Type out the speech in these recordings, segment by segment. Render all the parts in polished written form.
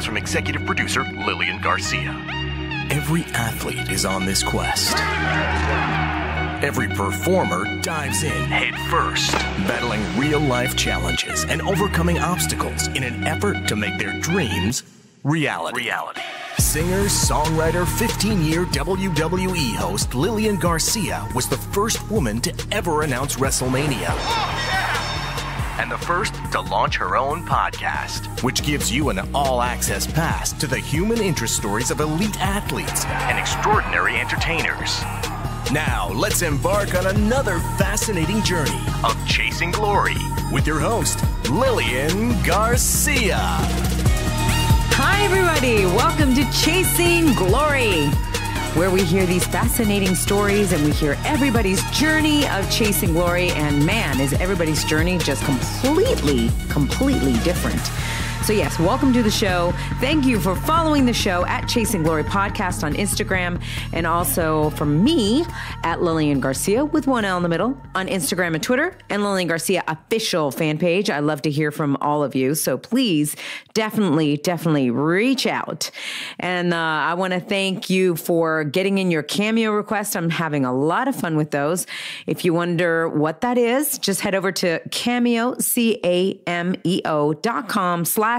comes from executive producer Lilian Garcia. Every athlete is on this quest. Every performer dives in head first, battling real-life challenges and overcoming obstacles in an effort to make their dreams reality. Singer, songwriter, 15-year WWE host Lilian Garcia was the first woman to ever announce WrestleMania. And the first to launch her own podcast, which gives you an all-access pass to the human interest stories of elite athletes and extraordinary entertainers. Now, let's embark on another fascinating journey of chasing glory with your host, Lilian Garcia. Hi, everybody. Welcome to Chasing Glory, where we hear these fascinating stories and we hear everybody's journey of chasing glory. And man, is everybody's journey just completely different. So yes, welcome to the show. Thank you for following the show at Chasing Glory Podcast on Instagram, and also from me at Lilian Garcia with one L in the middle on Instagram and Twitter, and Lilian Garcia official fan page. I love to hear from all of you. So please definitely reach out. And I want to thank you for getting in your Cameo request. I'm having a lot of fun with those. If you wonder what that is, just head over to Cameo, cameo.com/Lilian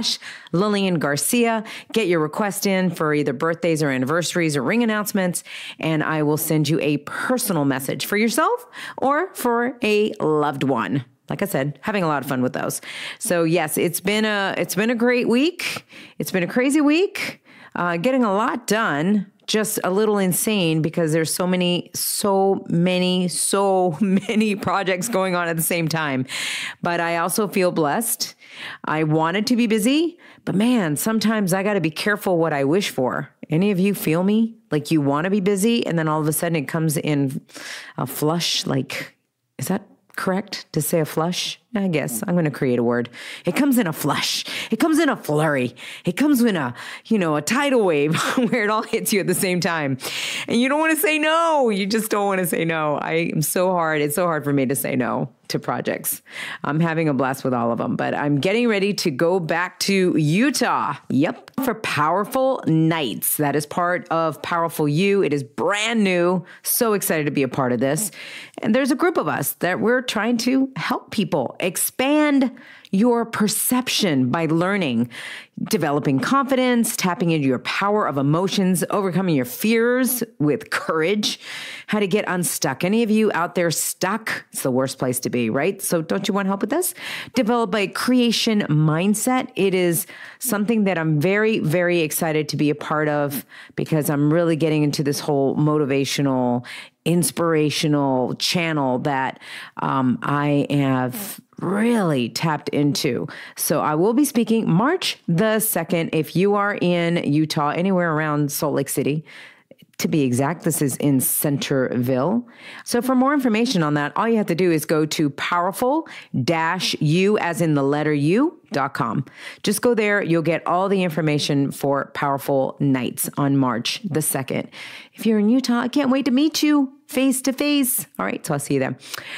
Garcia. Get your request in for either birthdays or anniversaries or ring announcements, and I will send you a personal message for yourself or for a loved one. Like I said, having a lot of fun with those. So yes, it's been a great week. It's been a crazy week. Getting a lot done. Just a little insane because there's so many projects going on at the same time. But I also feel blessed. I wanted to be busy, but man, sometimes I got to be careful what I wish for. Any of you feel me? Like you want to be busy and then all of a sudden it comes in a flush. Like, is that correct to say a flush? I guess I'm going to create a word. It comes in a flush. It comes in a flurry. It comes in a tidal wave where it all hits you at the same time. And you don't want to say no. You just don't want to say no. It's so hard for me to say no to projects. I'm having a blast with all of them, but I'm getting ready to go back to Utah. Yep. For Powerful Nights. That is part of Powerful You. It is brand new. So excited to be a part of this. And there's a group of us that we're trying to help people expand your perception by learning, developing confidence, tapping into your power of emotions, overcoming your fears with courage, how to get unstuck. Any of you out there stuck? It's the worst place to be, right? So don't you want help with this? Develop a creation mindset. It is something that I'm very, very excited to be a part of because I'm really getting into this whole motivational, inspirational channel that I have really tapped into. So I will be speaking March the 2nd. If you are in Utah, anywhere around Salt Lake City, to be exact, this is in Centerville. So for more information on that, all you have to do is go to powerful-u as in the letter U.com. Just go there. You'll get all the information for Powerful Nights on March the 2nd. If you're in Utah, I can't wait to meet you face to face. All right, so I'll see you then.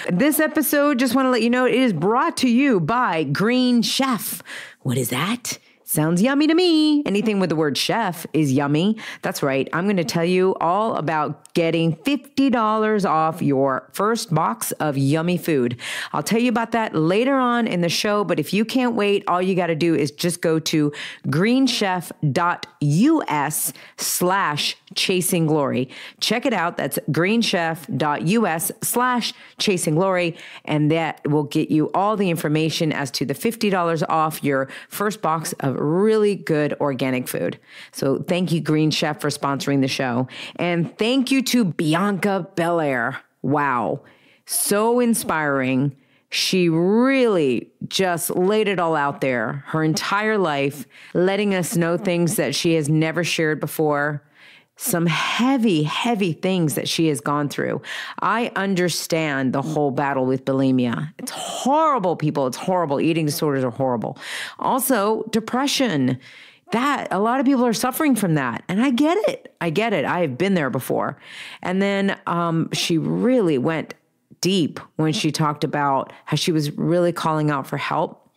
This episode, just want to let you know, it is brought to you by Green Chef. What is that? Sounds yummy to me. Anything with the word chef is yummy. That's right. I'm going to tell you all about getting $50 off your first box of yummy food. I'll tell you about that later on in the show, but if you can't wait, all you got to do is just go to greenchef.us/chasingglory. Check it out. That's greenchef.us/chasingglory, and that will get you all the information as to the $50 off your first box of really good organic food. So thank you, Green Chef, for sponsoring the show. And thank you to Bianca Belair. Wow. So inspiring. She really just laid it all out there, her entire life, letting us know things that she has never shared before. Some heavy, heavy things that she has gone through. I understand the whole battle with bulimia. It's horrible, people. It's horrible. Eating disorders are horrible. Also, depression. That a lot of people are suffering from that. And I get it. I have been there before. And then she really went deep when she talked about how she was really calling out for help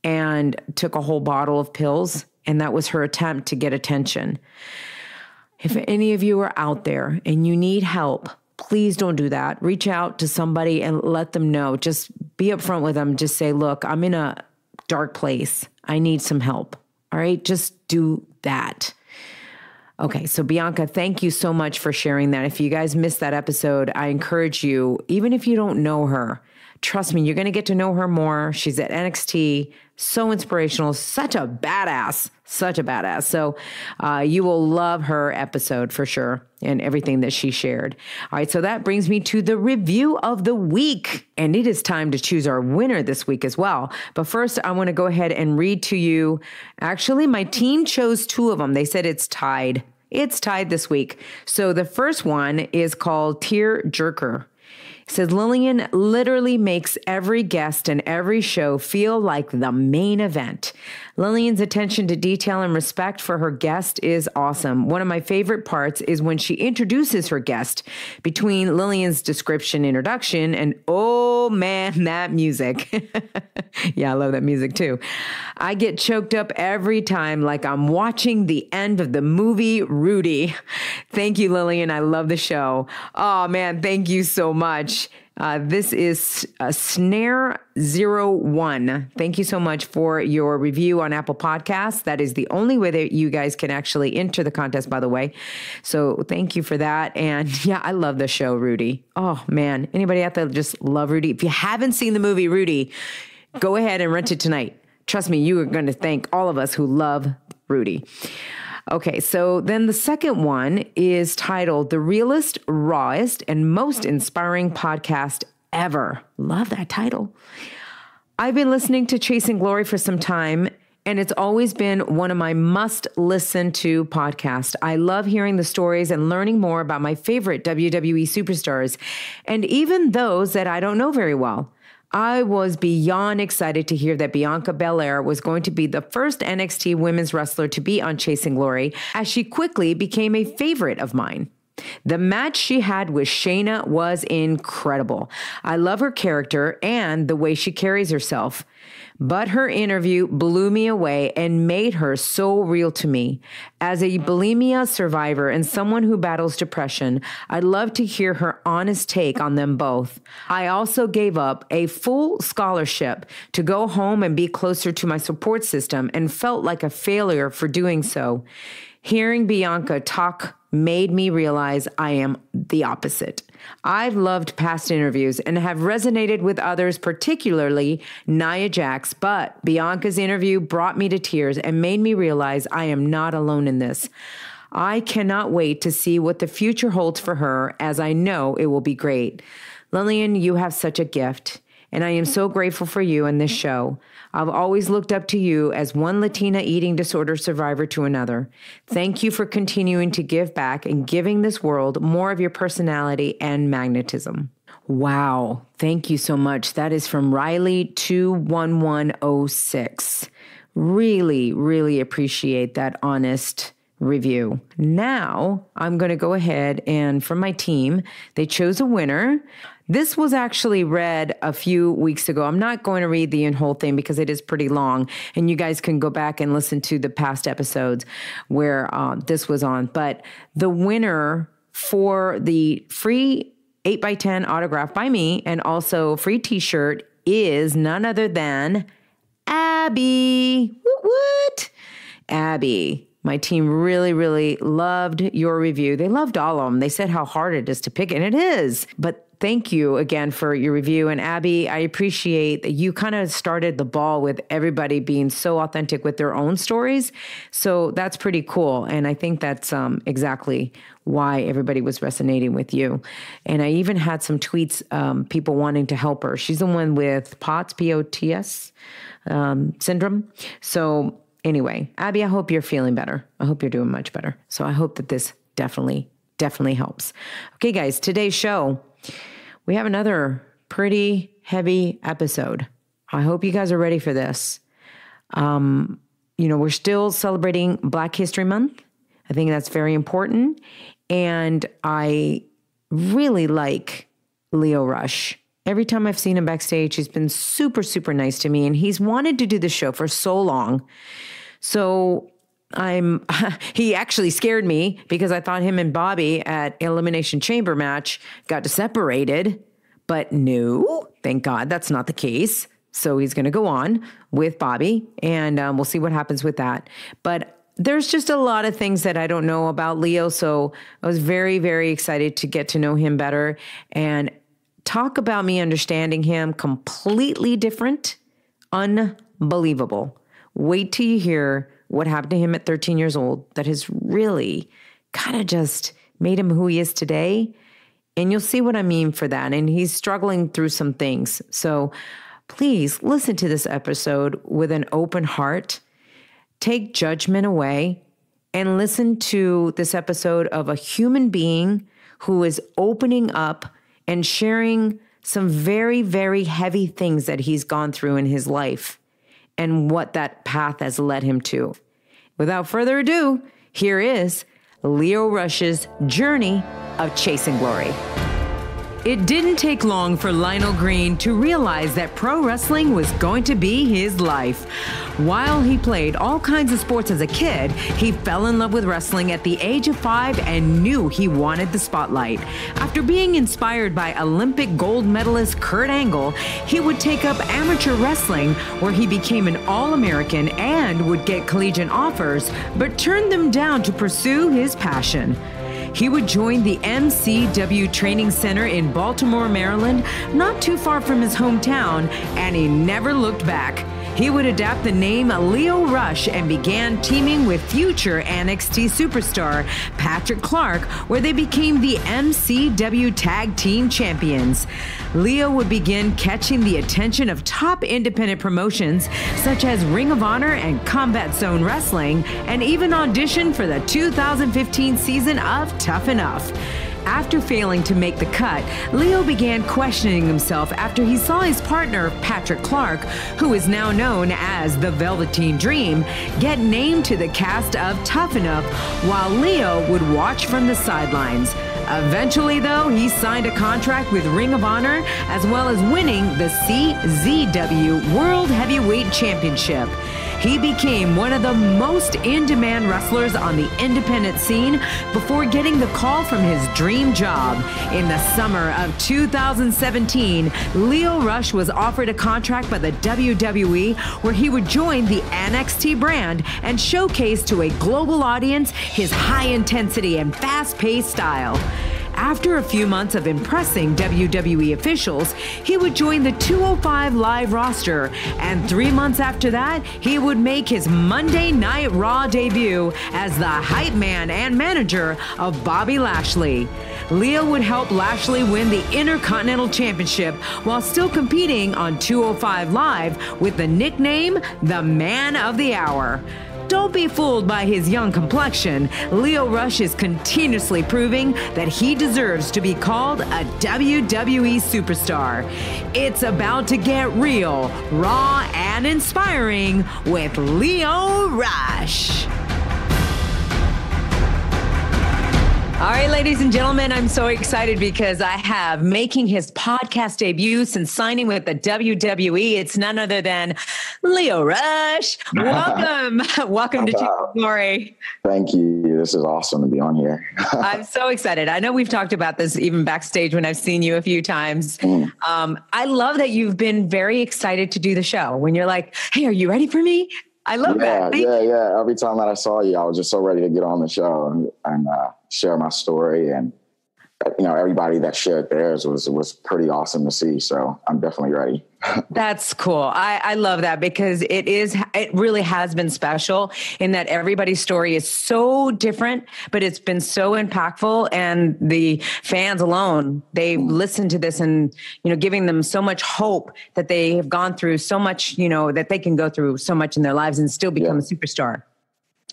and took a whole bottle of pills And that was her attempt to get attention. If any of you are out there and you need help, please don't do that. Reach out to somebody and let them know. Just be upfront with them. Just say, look, I'm in a dark place. I need some help. All right. Just do that. Okay. So Bianca, thank you so much for sharing that. If you guys missed that episode, I encourage you, even if you don't know her, trust me, you're going to get to know her more. She's at NXT. So inspirational. Such a badass. So you will love her episode for sure and everything that she shared. All right. So that brings me to the review of the week. And it is time to choose our winner this week as well. But first, I want to go ahead and read to you. Actually, my team chose 2 of them. They said it's tied. It's tied this week. So the first one is called Tear Jerker. It says, Lilian literally makes every guest and every show feel like the main event. Lilian's attention to detail and respect for her guest is awesome. One of my favorite parts is when she introduces her guest between Lilian's description introduction and, oh man, that music. Yeah, I love that music too. I get choked up every time like I'm watching the end of the movie Rudy. Thank you, Lilian. I love the show. Oh man, thank you so much. This is Snare01. Thank you so much for your review on Apple Podcasts. That is the only way that you guys can actually enter the contest, by the way. So thank you for that. And yeah, I love the show, Rudy. Oh man, anybody out there just love Rudy? If you haven't seen the movie Rudy, go ahead and rent it tonight. Trust me, you are going to thank all of us who love Rudy. Okay, so then the second one is titled The Realest, Rawest, and Most Inspiring Podcast Ever. Love that title. I've been listening to Chasing Glory for some time, and it's always been one of my must-listen to podcasts. I love hearing the stories and learning more about my favorite WWE superstars, and even those that I don't know very well. I was beyond excited to hear that Bianca Belair was going to be the first NXT women's wrestler to be on Chasing Glory, as she quickly became a favorite of mine. The match she had with Shayna was incredible. I love her character and the way she carries herself. But her interview blew me away and made her so real to me. As a bulimia survivor and someone who battles depression, I'd love to hear her honest take on them both. I also gave up a full scholarship to go home and be closer to my support system and felt like a failure for doing so. Hearing Bianca talk made me realize I am the opposite. I've loved past interviews and have resonated with others, particularly Nia Jax, but Bianca's interview brought me to tears and made me realize I am not alone in this. I cannot wait to see what the future holds for her, as I know it will be great. Lilian, you have such a gift, and I am so grateful for you and this show. I've always looked up to you as one Latina eating disorder survivor to another. Thank you for continuing to give back and giving this world more of your personality and magnetism. Wow. Thank you so much. That is from Riley21106. Really, really appreciate that honest review. Now I'm going to go ahead and from my team, they chose a winner. This was actually read a few weeks ago. I'm not going to read the whole thing because it is pretty long, and you guys can go back and listen to the past episodes where this was on. But the winner for the free 8x10 autograph by me and also free t-shirt is none other than Abby. What? Abby. My team really, really loved your review. They loved all of them. They said how hard it is to pick, and it is. But thank you again for your review. And Abby, I appreciate that you kind of started the ball with everybody being so authentic with their own stories. So that's pretty cool. And I think that's exactly why everybody was resonating with you. And I even had some tweets, people wanting to help her. She's the one with POTS, P-O-T-S syndrome. So anyway, Abby, I hope you're feeling better. I hope you're doing much better. So I hope that this definitely helps. Okay, guys, today's show, we have another pretty heavy episode. I hope you guys are ready for this. We're still celebrating Black History Month. I think that's very important. And I really like Lio Rush. Every time I've seen him backstage, he's been super, super nice to me. And he's wanted to do the show for so long. So he actually scared me because I thought him and Bobby at Elimination Chamber match got separated, but no, thank God that's not the case. So he's going to go on with Bobby, and we'll see what happens with that. But there's just a lot of things that I don't know about Lio. So I was very, very excited to get to know him better and talk about me understanding him. Completely different, unbelievable. Wait till you hear what happened to him at 13 years old that has really kind of just made him who he is today. And you'll see what I mean for that. And he's struggling through some things. So please listen to this episode with an open heart. Take judgment away and listen to this episode of a human being who is opening up and sharing some very, very heavy things that he's gone through in his life and what that path has led him to. Without further ado, here is Lio Rush's journey of chasing glory. It didn't take long for Lionel Green to realize that pro wrestling was going to be his life. While he played all kinds of sports as a kid, he fell in love with wrestling at the age of 5 and knew he wanted the spotlight. After being inspired by Olympic gold medalist Kurt Angle, he would take up amateur wrestling, where he became an All-American and would get collegiate offers, but turned them down to pursue his passion. He would join the MCW Training Center in Baltimore, Maryland, not too far from his hometown, and he never looked back. He would adapt the name Lio Rush and began teaming with future NXT superstar Patrick Clark, where they became the MCW Tag Team Champions. Lio would begin catching the attention of top independent promotions such as Ring of Honor and Combat Zone Wrestling, and even auditioned for the 2015 season of Tough Enough. After failing to make the cut, Lio began questioning himself after he saw his partner, Patrick Clark, who is now known as the Velveteen Dream, get named to the cast of Tough Enough, while Lio would watch from the sidelines. Eventually, though, he signed a contract with Ring of Honor, as well as winning the CZW World Heavyweight Championship. He became one of the most in-demand wrestlers on the independent scene before getting the call from his dream job. In the summer of 2017, Lio Rush was offered a contract by the WWE, where he would join the NXT brand and showcase to a global audience his high-intensity and fast-paced style. After a few months of impressing WWE officials, he would join the 205 Live roster, and 3 months after that, he would make his Monday Night Raw debut as the hype man and manager of Bobby Lashley. Lio would help Lashley win the Intercontinental Championship while still competing on 205 Live with the nickname The Man of the Hour. Don't be fooled by his young complexion. Lio Rush is continuously proving that he deserves to be called a WWE superstar. It's about to get real, raw, and inspiring with Lio Rush. All right, ladies and gentlemen, I'm so excited because I have making his podcast debut since signing with the WWE. It's none other than Lio Rush. Welcome. Welcome to Chasing Glory. Thank you. This is awesome to be on here. I'm so excited. I know we've talked about this even backstage when I've seen you a few times. I love that you've been very excited to do the show. When you're like, hey, are you ready for me? I love that. Yeah. Every time that I saw you, I was just so ready to get on the show and share my story. And, you know, everybody that shared theirs was pretty awesome to see. So I'm definitely ready. That's cool. I love that because it really has been special in that everybody's story is so different, but it's been so impactful, and the fans alone, they've listened to this and, you know, giving them so much hope that they have gone through so much, you know, that they can go through so much in their lives and still become a superstar.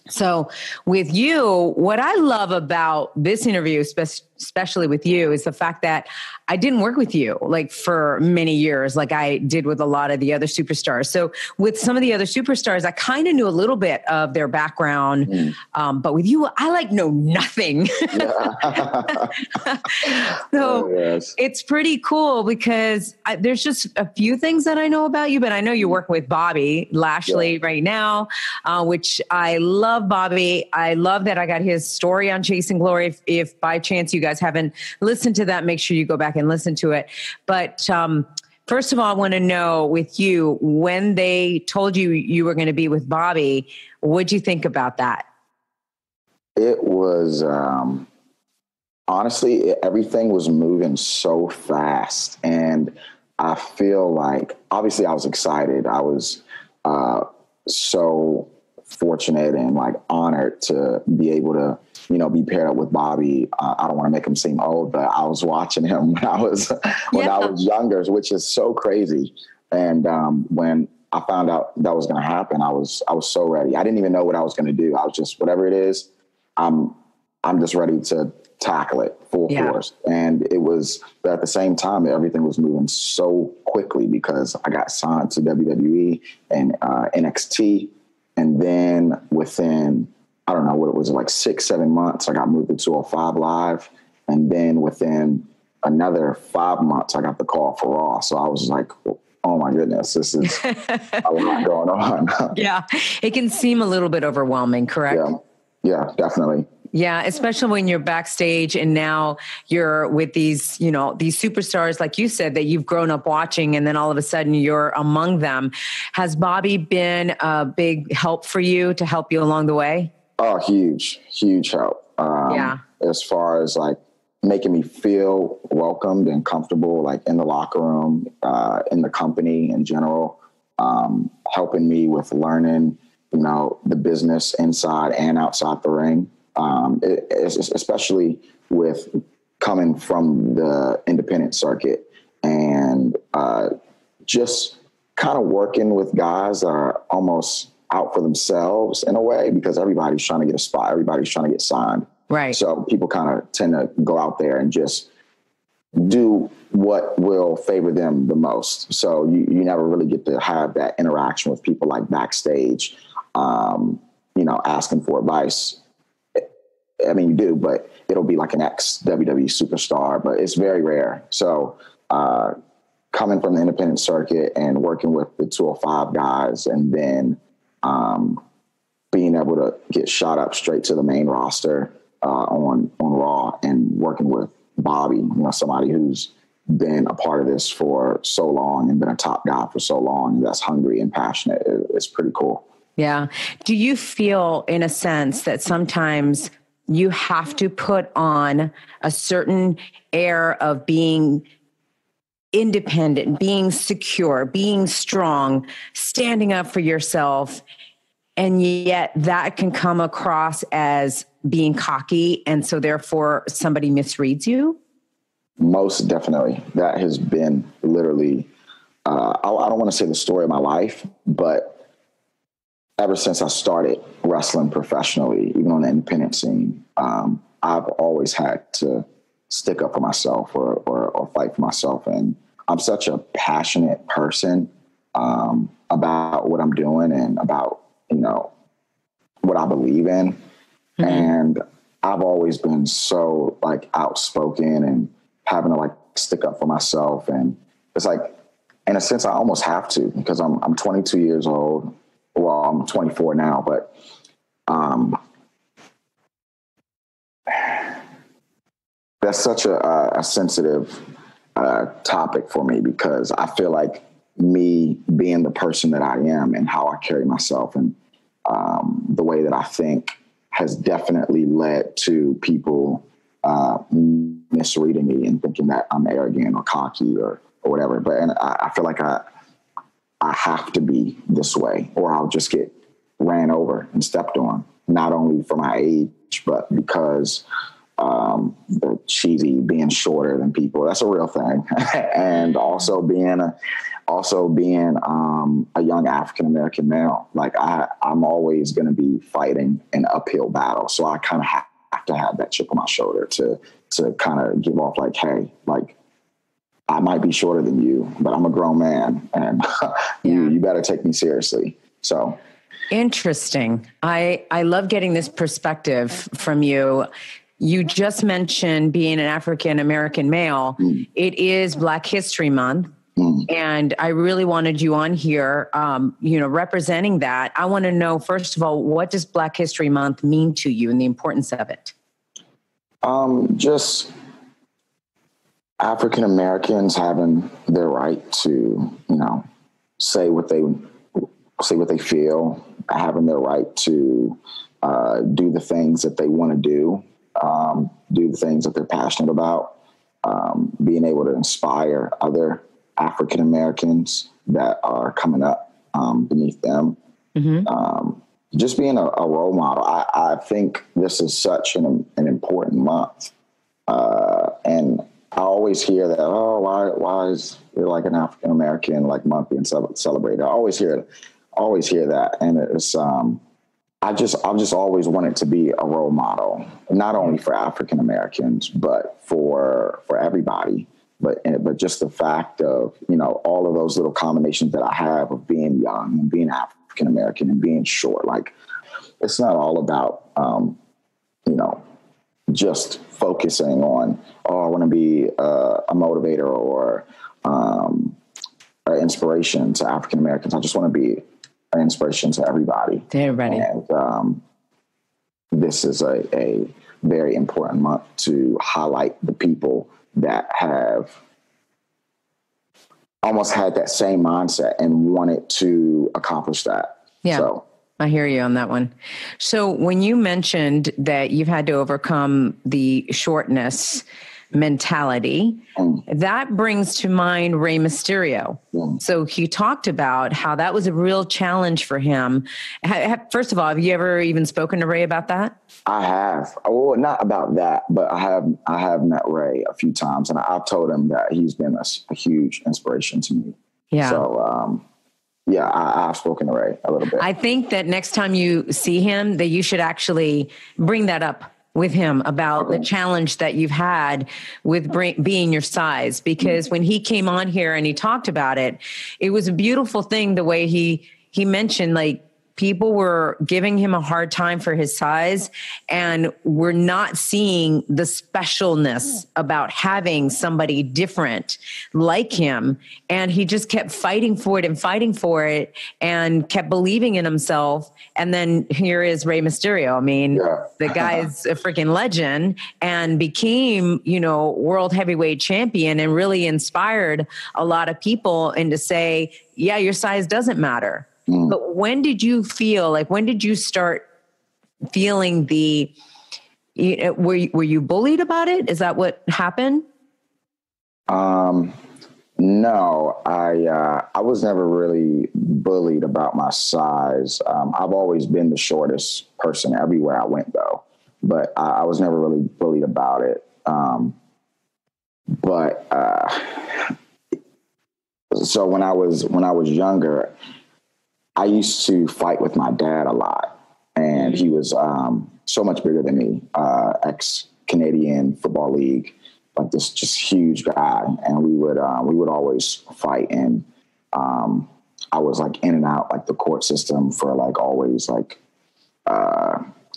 So with you, what I love about this interview, especially with you, is the fact that I didn't work with you like for many years, like I did with a lot of the other superstars. So with some of the other superstars, I kind of knew a little bit of their background. But with you, I like know nothing. So it's pretty cool because there's just a few things that I know about you, but I know you're working with Bobby Lashley right now, which I love Bobby. I love that I got his story on Chasing Glory. If by chance you guys haven't listened to that, make sure you go back and listen to it. But first of all, I want to know with you, when they told you you were going to be with Bobby, what'd you think about that? It was, honestly, everything was moving so fast. And I feel like, obviously I was excited. I was so fortunate and like honored to be able to, you know, be paired up with Bobby. I don't want to make him seem old, but I was watching him when I was younger, which is so crazy. And when I found out that was going to happen, I was so ready. I didn't even know what I was going to do. I was just, whatever it is, I'm just ready to tackle it full force. And it was, but at the same time, everything was moving so quickly because I got signed to WWE and NXT. And then within, I don't know what it was, like 6-7 months, I got moved to 205 Live. And then within another 5 months, I got the call for Raw. So I was like, oh my goodness, this is a lot going on. Yeah. It can seem a little bit overwhelming, correct? Yeah, definitely. Yeah, especially when you're backstage and now you're with these, you know, these superstars, like you said, that you've grown up watching, and then all of a sudden you're among them. Has Bobby been a big help for you to help you along the way? Oh, huge help. As far as like making me feel welcomed and comfortable, like in the locker room, in the company in general, helping me with learning, you know, the business inside and outside the ring. Especially with coming from the independent circuit and just kind of working with guys that are almost out for themselves in a way, because everybody's trying to get a spot. Everybody's trying to get signed. Right. So people kind of tend to go out there and just do what will favor them the most. So you never really get to have that interaction with people like backstage, you know, asking for advice. I mean, you do, but it'll be like an ex-WWE superstar, but it's very rare. So coming from the independent circuit and working with the 205 guys, and then being able to get shot up straight to the main roster on Raw, and working with Bobby, you know, somebody who's been a part of this for so long and been a top guy for so long, that's hungry and passionate. It's pretty cool. Yeah. Do you feel, in a sense, that sometimes you have to put on a certain air of being independent, being secure, being strong, standing up for yourself, and yet that can come across as being cocky, and so therefore somebody misreads you? Most definitely. That has been literally, I don't want to say the story of my life, but ever since I started wrestling professionally, even on the independent scene, I've always had to stick up for myself or fight for myself. And I'm such a passionate person about what I'm doing and about, you know, what I believe in. Mm-hmm. And I've always been so like outspoken and having to like stick up for myself. And it's like, in a sense, I almost have to, because I'm 22 years old. Well, I'm 24 now, but that's such a sensitive topic for me, because I feel like me being the person that I am and how I carry myself and the way that I think has definitely led to people misreading me and thinking that I'm arrogant or cocky or whatever. But and I feel like I have to be this way, or I'll just get ran over and stepped on, not only for my age, but because the cheesy being shorter than people, that's a real thing. And also being a young African-American male, like I'm always going to be fighting an uphill battle. So I kind of have to have that chip on my shoulder to kind of give off like, hey, like, I might be shorter than you, but I'm a grown man, and you better take me seriously. So interesting. I love getting this perspective from you. You just mentioned being an African-American male. It is Black History Month. And I really wanted you on here, representing that. I want to know, first of all, what does Black History Month mean to you and the importance of it? Just African Americans having their right to, say what they feel, having their right to do the things that they want to do the things that they're passionate about, being able to inspire other African Americans that are coming up beneath them. Just being a role model. I think this is such an important month. And I always hear that, why is there like an African American like month being celebrated? I always hear that. And it's, I've just always wanted to be a role model, not only for African Americans, but for everybody. But just the fact of, all of those little combinations that I have of being young and being African American and being short, like it's not all about, just focusing on, I want to be a motivator or an inspiration to African Americans. I just want to be an inspiration to everybody. To everybody. And this is a very important month to highlight the people that have almost had that same mindset and wanted to accomplish that. Yeah. So I hear you on that one. So when you mentioned that you've had to overcome the shortness mentality, that brings to mind Rey Mysterio. So he talked about how that was a real challenge for him. First of all, have you ever even spoken to Rey about that? I have. Well, not about that, but I have met Rey a few times, and I've told him that he's been a huge inspiration to me. Yeah. So, I've spoken to Rey a little bit. I think that next time you see him, that you should actually bring that up with him about the challenge that you've had with being your size. Because when he came on here and he talked about it, it was a beautiful thing, the way he mentioned, like, people were giving him a hard time for his size, and we're not seeing the specialness about having somebody different like him. And he just kept fighting for it and kept believing in himself. And then here is Rey Mysterio. I mean, the guy's a freaking legend and became, world heavyweight champion, and really inspired a lot of people and to say, yeah, your size doesn't matter. But when did you start feeling were you bullied about it? Is that what happened? No, I was never really bullied about my size. I've always been the shortest person everywhere I went, though, but I was never really bullied about it. So when I was younger, I used to fight with my dad a lot, and he was so much bigger than me, ex-Canadian Football League, like this just huge guy, and we would always fight, and I was like in and out like the court system for like always like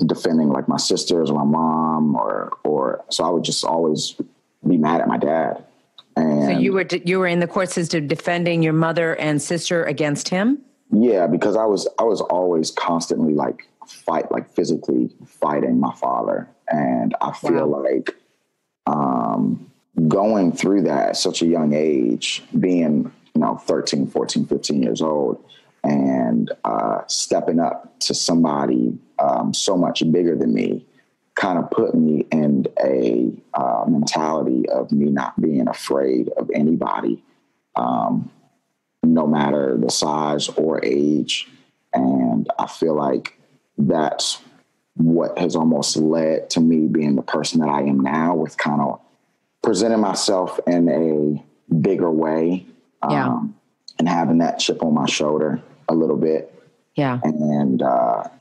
defending like my sisters or my mom or so I would just always be mad at my dad. And so you were in the court system defending your mother and sister against him? Yeah, because I was always constantly physically fighting my father. And I feel like going through that at such a young age, being, 13, 14, 15 years old, and stepping up to somebody so much bigger than me kind of put me in a mentality of me not being afraid of anybody. No matter the size or age. And I feel like that's what has almost led to me being the person that I am now, with kind of presenting myself in a bigger way, and having that chip on my shoulder a little bit. Yeah. And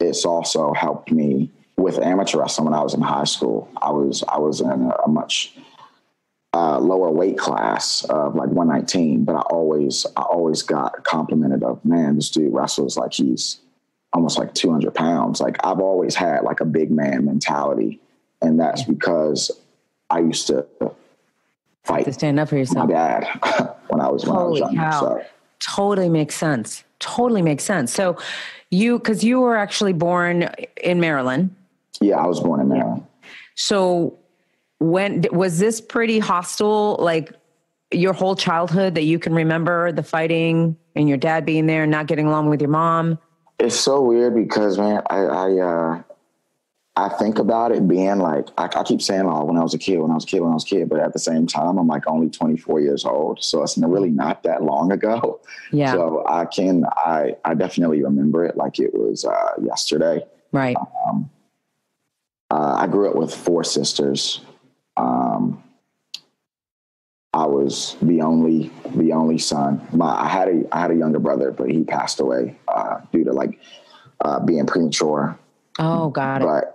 it's also helped me with amateur wrestling, when I was in high school, I was in a much lower weight class of like 119, but I always got complimented of, man, this dude wrestles like he's almost like 200 pounds. Like I've always had like a big man mentality. And that's because I used to fight to stand up for yourself. My dad when I was young. Cow. So. Totally makes sense. So because you were actually born in Maryland. Yeah, I was born in Maryland. So when was this pretty hostile, like your whole childhood that you can remember, the fighting and your dad being there and not getting along with your mom? It's so weird because, man, I think about it being like, I keep saying, oh, when I was a kid, but at the same time, I'm like only 24 years old. So it's really not that long ago. Yeah. So I definitely remember it like it was yesterday. Right. I grew up with 4 sisters. I was the only son. I had a younger brother, but he passed away due to like being premature. Oh, got it. But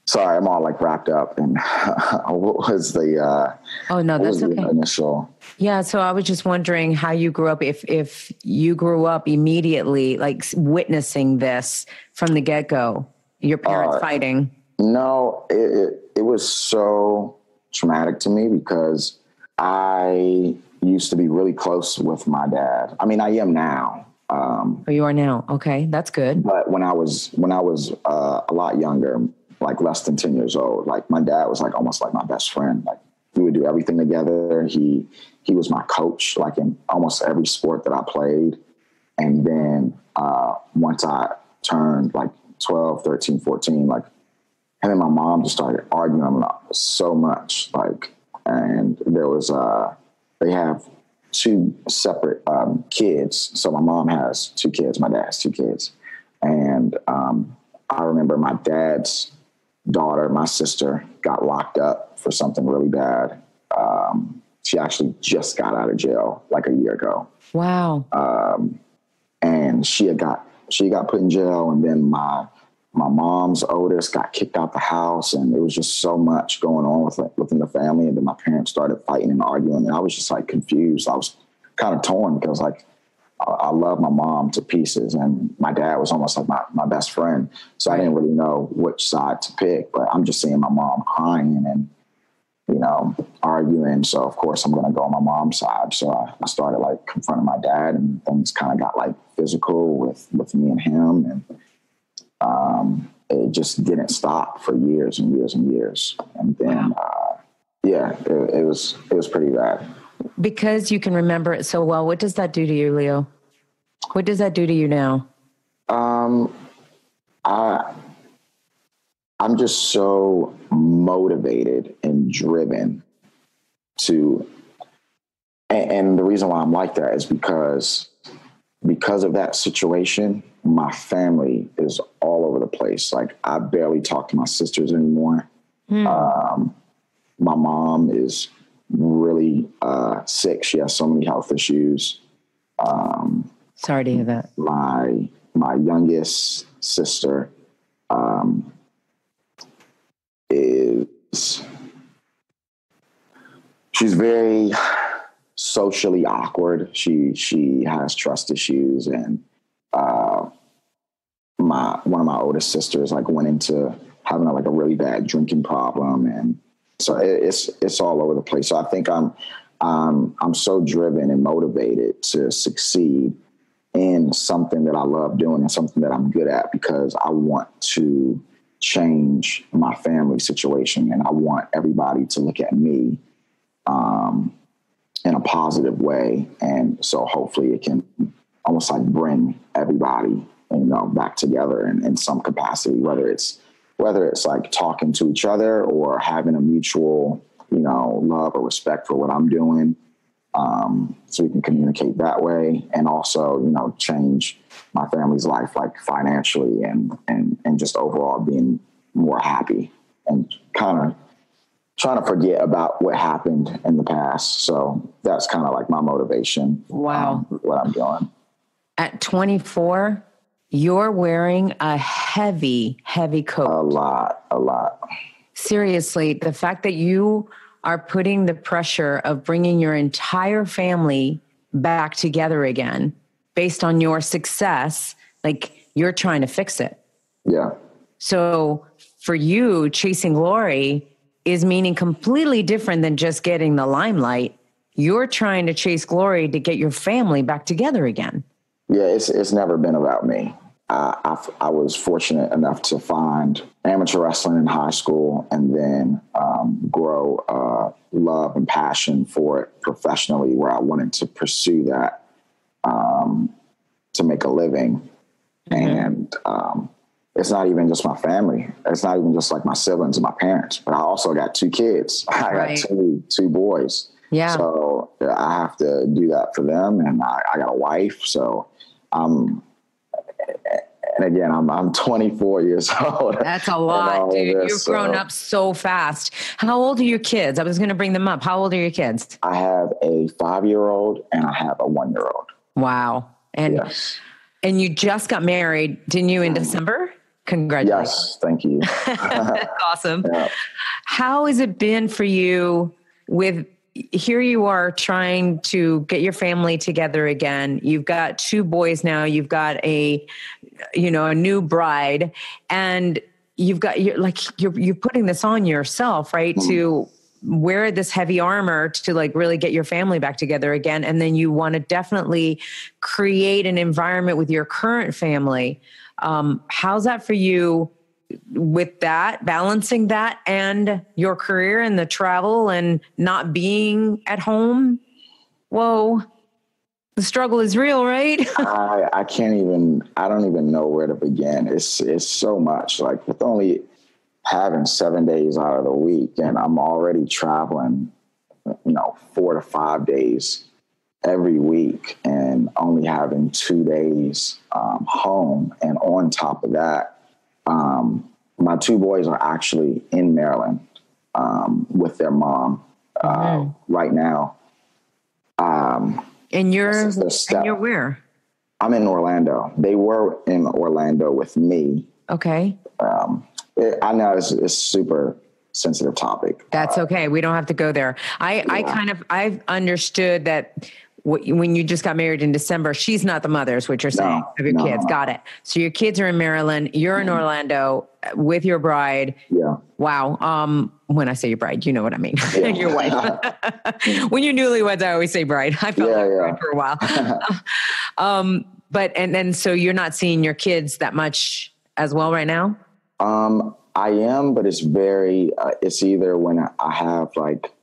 sorry, I'm all like wrapped up. And what was the? Oh no, that's okay. Initial. Yeah, so I was just wondering how you grew up. If you grew up immediately, like witnessing this from the get-go, your parents fighting. No, it was so traumatic to me because I used to be really close with my dad. I mean, I am now. You are now. Okay, that's good. But when I was a lot younger, like less than 10 years old, like my dad was like almost like my best friend. Like we would do everything together. He was my coach, like in almost every sport that I played. And then once I turned like 12, 13, 14, like him and my mom just started arguing so much. Like, and there was, they have 2 separate kids. So my mom has 2 kids, my dad has 2 kids. And I remember my dad's daughter, my sister, got locked up for something really bad. She actually just got out of jail like a year ago. Wow. And she got put in jail, and then my mom's oldest got kicked out the house, and there was just so much going on within the family. And then my parents started fighting and arguing, and I was just like confused. I was kind of torn because like I love my mom to pieces, and my dad was almost like my best friend. So I didn't really know which side to pick, but I'm just seeing my mom crying and, you know, arguing. So of course I'm going to go on my mom's side. So I started like confronting my dad, and things kind of got like physical with me and him. And it just didn't stop for years and years and years. And then, it was pretty bad. Because you can remember it so well, what does that do to you, Leo? What does that do to you now? I'm just so motivated and driven to, and the reason why I'm like that is because of that situation, my family is all over the place. Like I barely talk to my sisters anymore. My mom is really sick. She has so many health issues. Sorry to hear that. My youngest sister she's very socially awkward. She has trust issues, and one of my oldest sisters like went into having like a really bad drinking problem, and so it's all over the place. So I think I'm so driven and motivated to succeed in something that I love doing and something that I'm good at, because I want to change my family situation, and I want everybody to look at me in a positive way. And so hopefully it can almost like bring everybody, you know, back together in some capacity, whether it's like talking to each other or having a mutual, you know, love or respect for what I'm doing. So we can communicate that way, and also, you know, change my family's life, like financially and just overall being more happy, and kind of trying to forget about what happened in the past. So that's kind of like my motivation. Wow. What I'm doing. At 24, You're wearing a heavy, heavy coat. A lot. Seriously, the fact that you are putting the pressure of bringing your entire family back together again based on your success, like you're trying to fix it. Yeah. So for you, chasing glory is meaning completely different than just getting the limelight. You're trying to chase glory to get your family back together again. Yeah, it's never been about me. I was fortunate enough to find amateur wrestling in high school and then grow love and passion for it professionally, where I wanted to pursue that to make a living. And it's not even just my family. It's not even just like my siblings and my parents, but I also got 2 kids. I got two boys. Yeah. So I have to do that for them. And I got a wife. So and again, I'm 24 years old. That's a lot, dude. You've grown up so fast. How old are your kids? I was going to bring them up. How old are your kids? I have a 5-year-old and I have a 1-year-old. Wow. And yes. And you just got married, didn't you, in December? Congratulations. Yes, thank you. That's awesome. Yeah. How has it been for you here you are trying to get your family together again. You've got 2 boys now. You've got a new bride, and you're putting this on yourself, right? Mm-hmm. To wear this heavy armor to like really get your family back together again. And then you want to definitely create an environment with your current family. How's that for you with that, balancing that and your career and the travel and not being at home? Whoa, the struggle is real, right? I don't even know where to begin. It's so much, like with only having 7 days out of the week, and I'm already traveling, 4 to 5 days every week, and only having 2 days home. And on top of that, my 2 boys are actually in Maryland with their mom right now. And you're where? I'm in Orlando. They were in Orlando with me. Okay. I know it's a super sensitive topic. That's okay. We don't have to go there. I've understood that when you just got married in December, she's not the mother, is what you're saying, of your kids. Got it. So your kids are in Maryland. You're in Orlando with your bride. Yeah. Wow. When I say your bride, you know what I mean. Yeah. Your wife. When you're newlyweds, I always say bride. I felt like bride for a while. But so you're not seeing your kids that much as well right now? I am, but it's it's either when I have like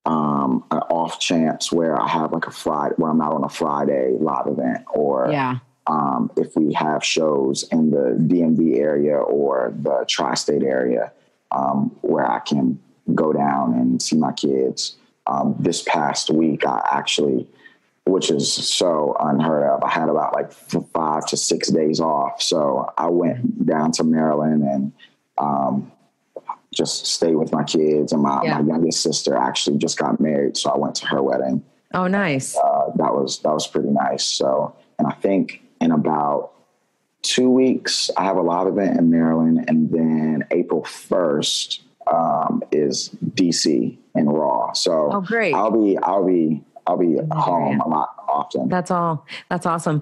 an off chance where I have like a Friday where I'm not on a Friday live event, or if we have shows in the DMV area or the tri-state area where I can go down and see my kids. This past week, I actually, which is so unheard of, I had about like 5 to 6 days off. So I went down to Maryland and just stayed with my kids. And my youngest sister actually just got married, so I went to her wedding. Oh, nice. That was pretty nice. So, and I think in about 2 weeks, I have a live event in Maryland, and then April 1st is DC and Raw. So great. I'll be home a lot often. That's awesome.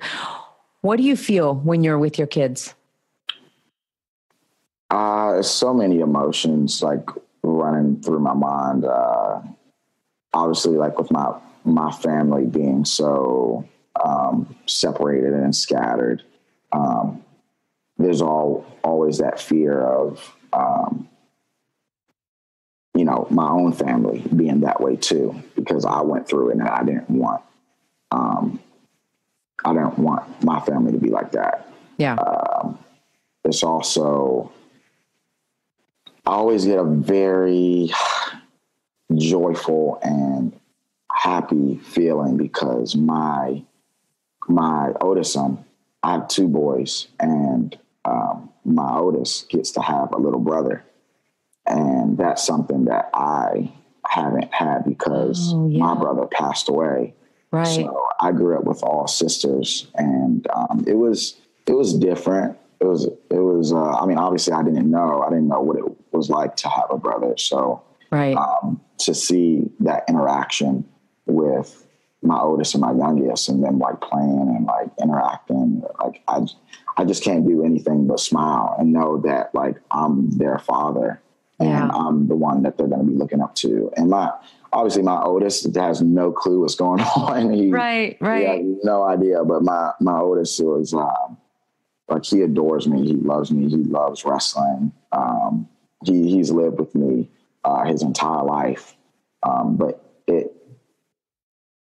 What do you feel when you're with your kids? So many emotions like running through my mind. Obviously, like with my family being so separated and scattered, there's always that fear of my own family being that way too, because I went through it and I didn't want my family to be like that. Yeah. It's also, I always get a very joyful and happy feeling because my oldest son, I have 2 boys, and my oldest gets to have a little brother. And that's something that I haven't had because my brother passed away. Right. So I grew up with all sisters, and it was It was different. I mean, obviously I didn't know what it was like to have a brother. So, Right. To see that interaction with my oldest and my youngest, and them like playing and like interacting, like I just can't do anything but smile and know that like I'm their father and I'm the one that they're going to be looking up to. And obviously my oldest has no clue what's going on. He has no idea. But my oldest was, like, he adores me. He loves me. He loves wrestling. He's lived with me his entire life. But it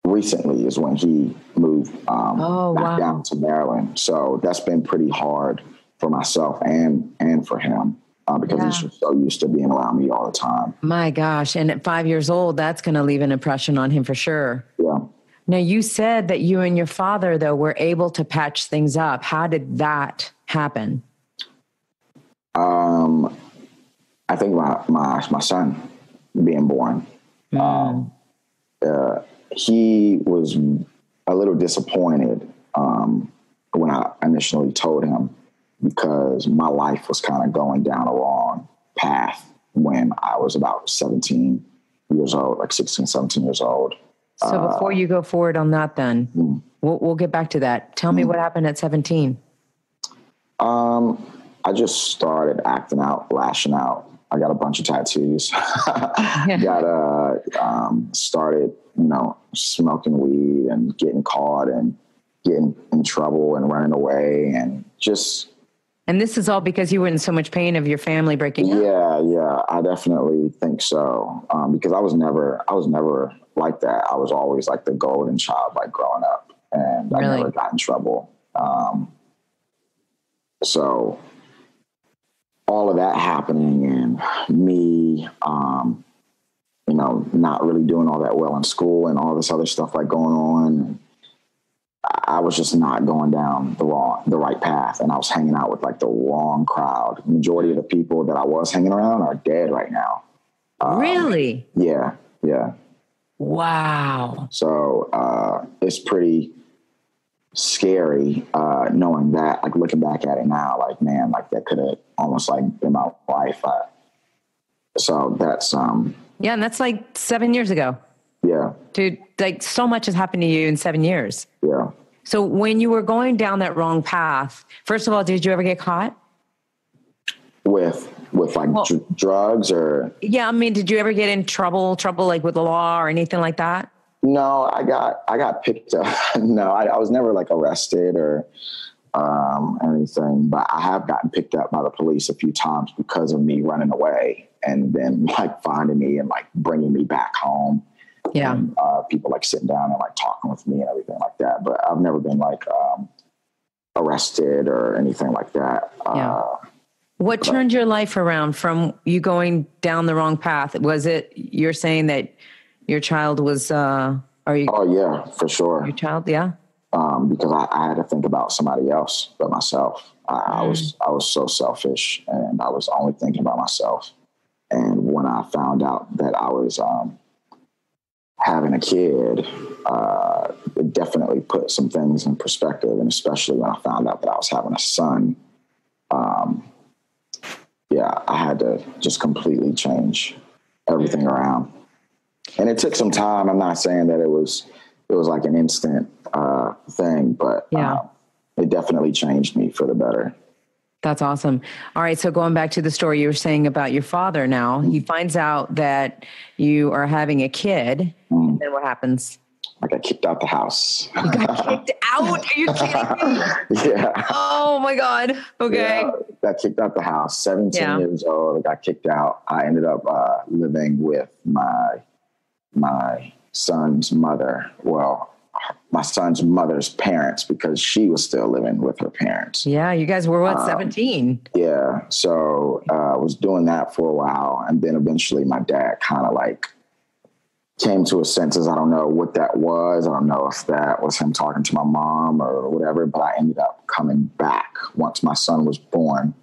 recently is when he moved back down to Maryland. So that's been pretty hard for myself and for him because he's just so used to being around me all the time. My gosh. And at 5 years old, that's going to leave an impression on him for sure. Yeah. Now, you said that you and your father, though, were able to patch things up. How did that happen? I think my son being born, he was a little disappointed when I initially told him, because my life was kind of going down a wrong path when I was about 17 years old, like 16, 17 years old. So before you go forward on that, then we'll get back to that. Tell me what happened at 17. I just started acting out, lashing out. I got a bunch of tattoos. Started, smoking weed and getting caught and getting in trouble and running away and just. And this is all because you were in so much pain of your family breaking up. Yeah, I definitely think so. Because I was never like that. I was always like the golden child, like growing up, and I never got in trouble. So all of that happening and me, not really doing all that well in school and all this other stuff like going on. I was just not going down the right path, and I was hanging out with like the wrong crowd. The majority of the people that I was hanging around are dead right now. Really? Yeah. Wow. So it's pretty scary knowing that, like looking back at it now, like, man, like that could have almost like been my life. So that's yeah, and that's like 7 years ago. Yeah. Dude, like so much has happened to you in 7 years. Yeah. So when you were going down that wrong path, first of all, did you ever get caught? With like drugs or? Yeah. I mean, did you ever get in trouble like with the law or anything like that? No, I got picked up. No, I was never like arrested or anything, but I have gotten picked up by the police a few times because of me running away and then like finding me and like bringing me back home. Yeah. And, people like sitting down and like talking with me and everything like that. But I've never been like arrested or anything like that. What turned your life around from you going down the wrong path? Was it, you're saying that your child was, Oh yeah, for sure. Your child. Yeah. Because I had to think about somebody else but myself. I was so selfish and I was only thinking about myself. And when I found out that I was, having a kid, it definitely put some things in perspective. And especially when I found out that I was having a son, I had to just completely change everything around. And it took some time. I'm not saying that it was like an instant thing, but it definitely changed me for the better. That's awesome. All right. So going back to the story you were saying about your father now, he finds out that you are having a kid. And then what happens? I got kicked out the house. You got kicked out? Are you kidding me? Yeah. Oh my God. Okay. Yeah, got kicked out the house. 17 years old. I got kicked out. I ended up living with my son's mother. Well, my son's mother's parents, because she was still living with her parents. Yeah. You guys were 17? Yeah. So I was doing that for a while. And then eventually my dad kind of like came to his senses. I don't know what that was. I don't know if that was him talking to my mom or whatever, but I ended up coming back once my son was born.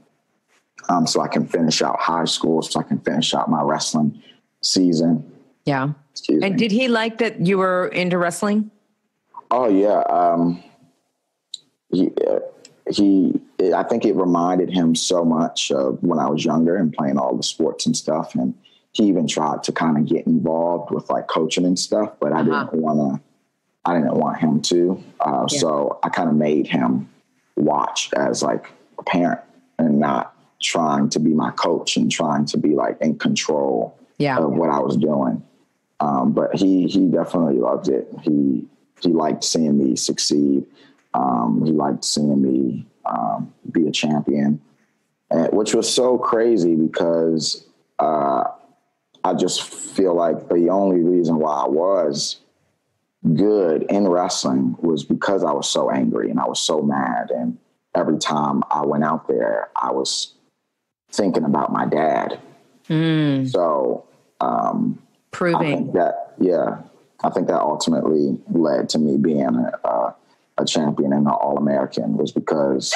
So I can finish out high school, so I can finish out my wrestling season. Yeah. And did he like that you were into wrestling? Oh yeah. I think it reminded him so much of when I was younger and playing all the sports and stuff. And he even tried to kind of get involved with like coaching and stuff, but I didn't want him to. So I kind of made him watch as like a parent and not trying to be my coach and trying to be like in control of what I was doing. But he definitely loved it. He liked seeing me succeed. He liked seeing me be a champion, which was so crazy because I just feel like the only reason why I was good in wrestling was because I was so angry and I was so mad. And every time I went out there, I was thinking about my dad. So proving I think that ultimately led to me being a champion and an All-American, was because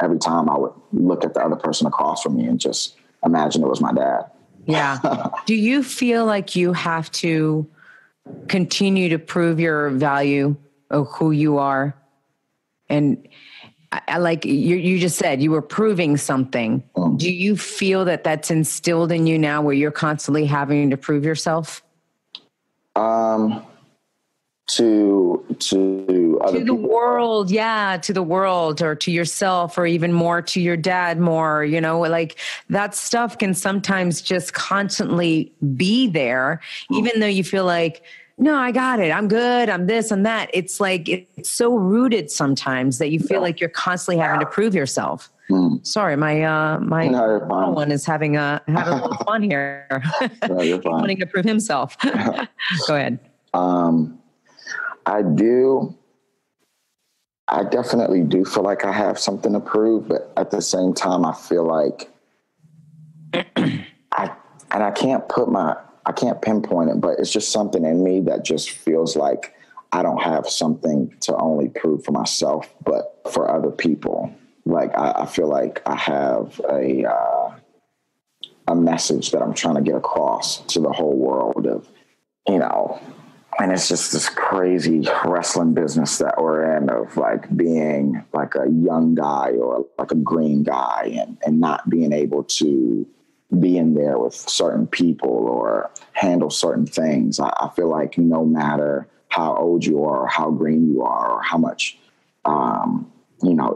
every time I would look at the other person across from me and just imagine it was my dad. Yeah. Do you feel like you have to continue to prove your value of who you are? And I like you just said you were proving something. Do you feel that that's instilled in you now, where you're constantly having to prove yourself? To other to the people. world, to the world, or to yourself, or even more to your dad more, like that stuff can sometimes just constantly be there, even though you feel like, no, I got it. I'm good. I'm this and that. It's like, it's so rooted sometimes that you feel like you're constantly having to prove yourself. Sorry, my little one is having a little fun here. No, you're fine. Wanting to prove himself. Go ahead. I definitely do feel like I have something to prove, but at the same time, I feel like I can't pinpoint it, but it's just something in me that just feels like I don't have something to only prove for myself, but for other people. Like I feel like I have a message that I'm trying to get across to the whole world of, and it's just this crazy wrestling business that we're in, of like being like a young guy or like a green guy and not being able to be in there with certain people or handle certain things. I feel like no matter how old you are or how green you are or how much,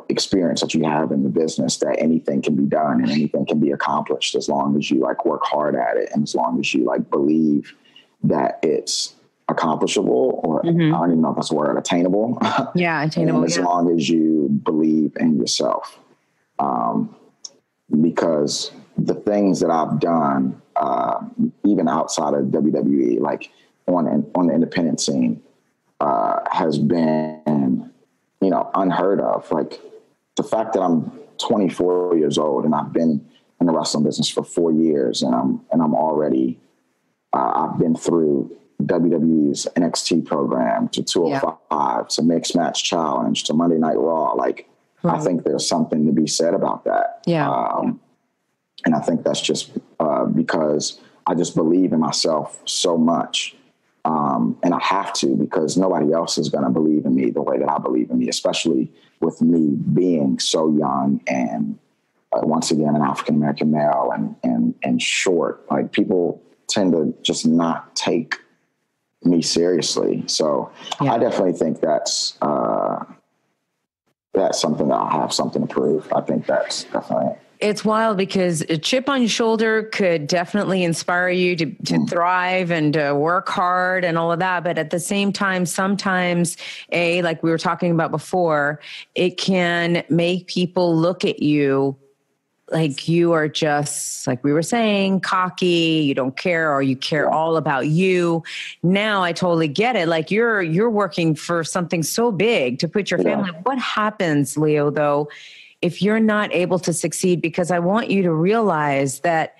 experience that you have in the business, that anything can be done and anything can be accomplished as long as you like work hard at it. And as long as you like believe that it's accomplishable, or I don't even know if that's a word, attainable. Yeah, attainable. As long as you believe in yourself. Because the things that I've done, even outside of WWE, like on the independent scene, has been, unheard of. Like the fact that I'm 24 years old and I've been in the wrestling business for 4 years, and I'm already, I've been through WWE's NXT program to 205 to Mixed Match Challenge to Monday Night Raw. Like, I think there's something to be said about that. And I think that's just because I just believe in myself so much. And I have to, because nobody else is going to believe in me the way that I believe in me, especially with me being so young and once again, an African-American male and short. Like, people tend to just not take me seriously. So I definitely think that's something that I have something to prove. I think that's definitely it. It's wild because a chip on your shoulder could definitely inspire you to thrive and to work hard and all of that. But at the same time, sometimes, like we were talking about before, it can make people look at you like you are just, like we were saying, cocky, you don't care, or you care all about you. Now I totally get it. Like you're working for something so big to put your family. What happens, Lio, though, if you're not able to succeed? Because I want you to realize that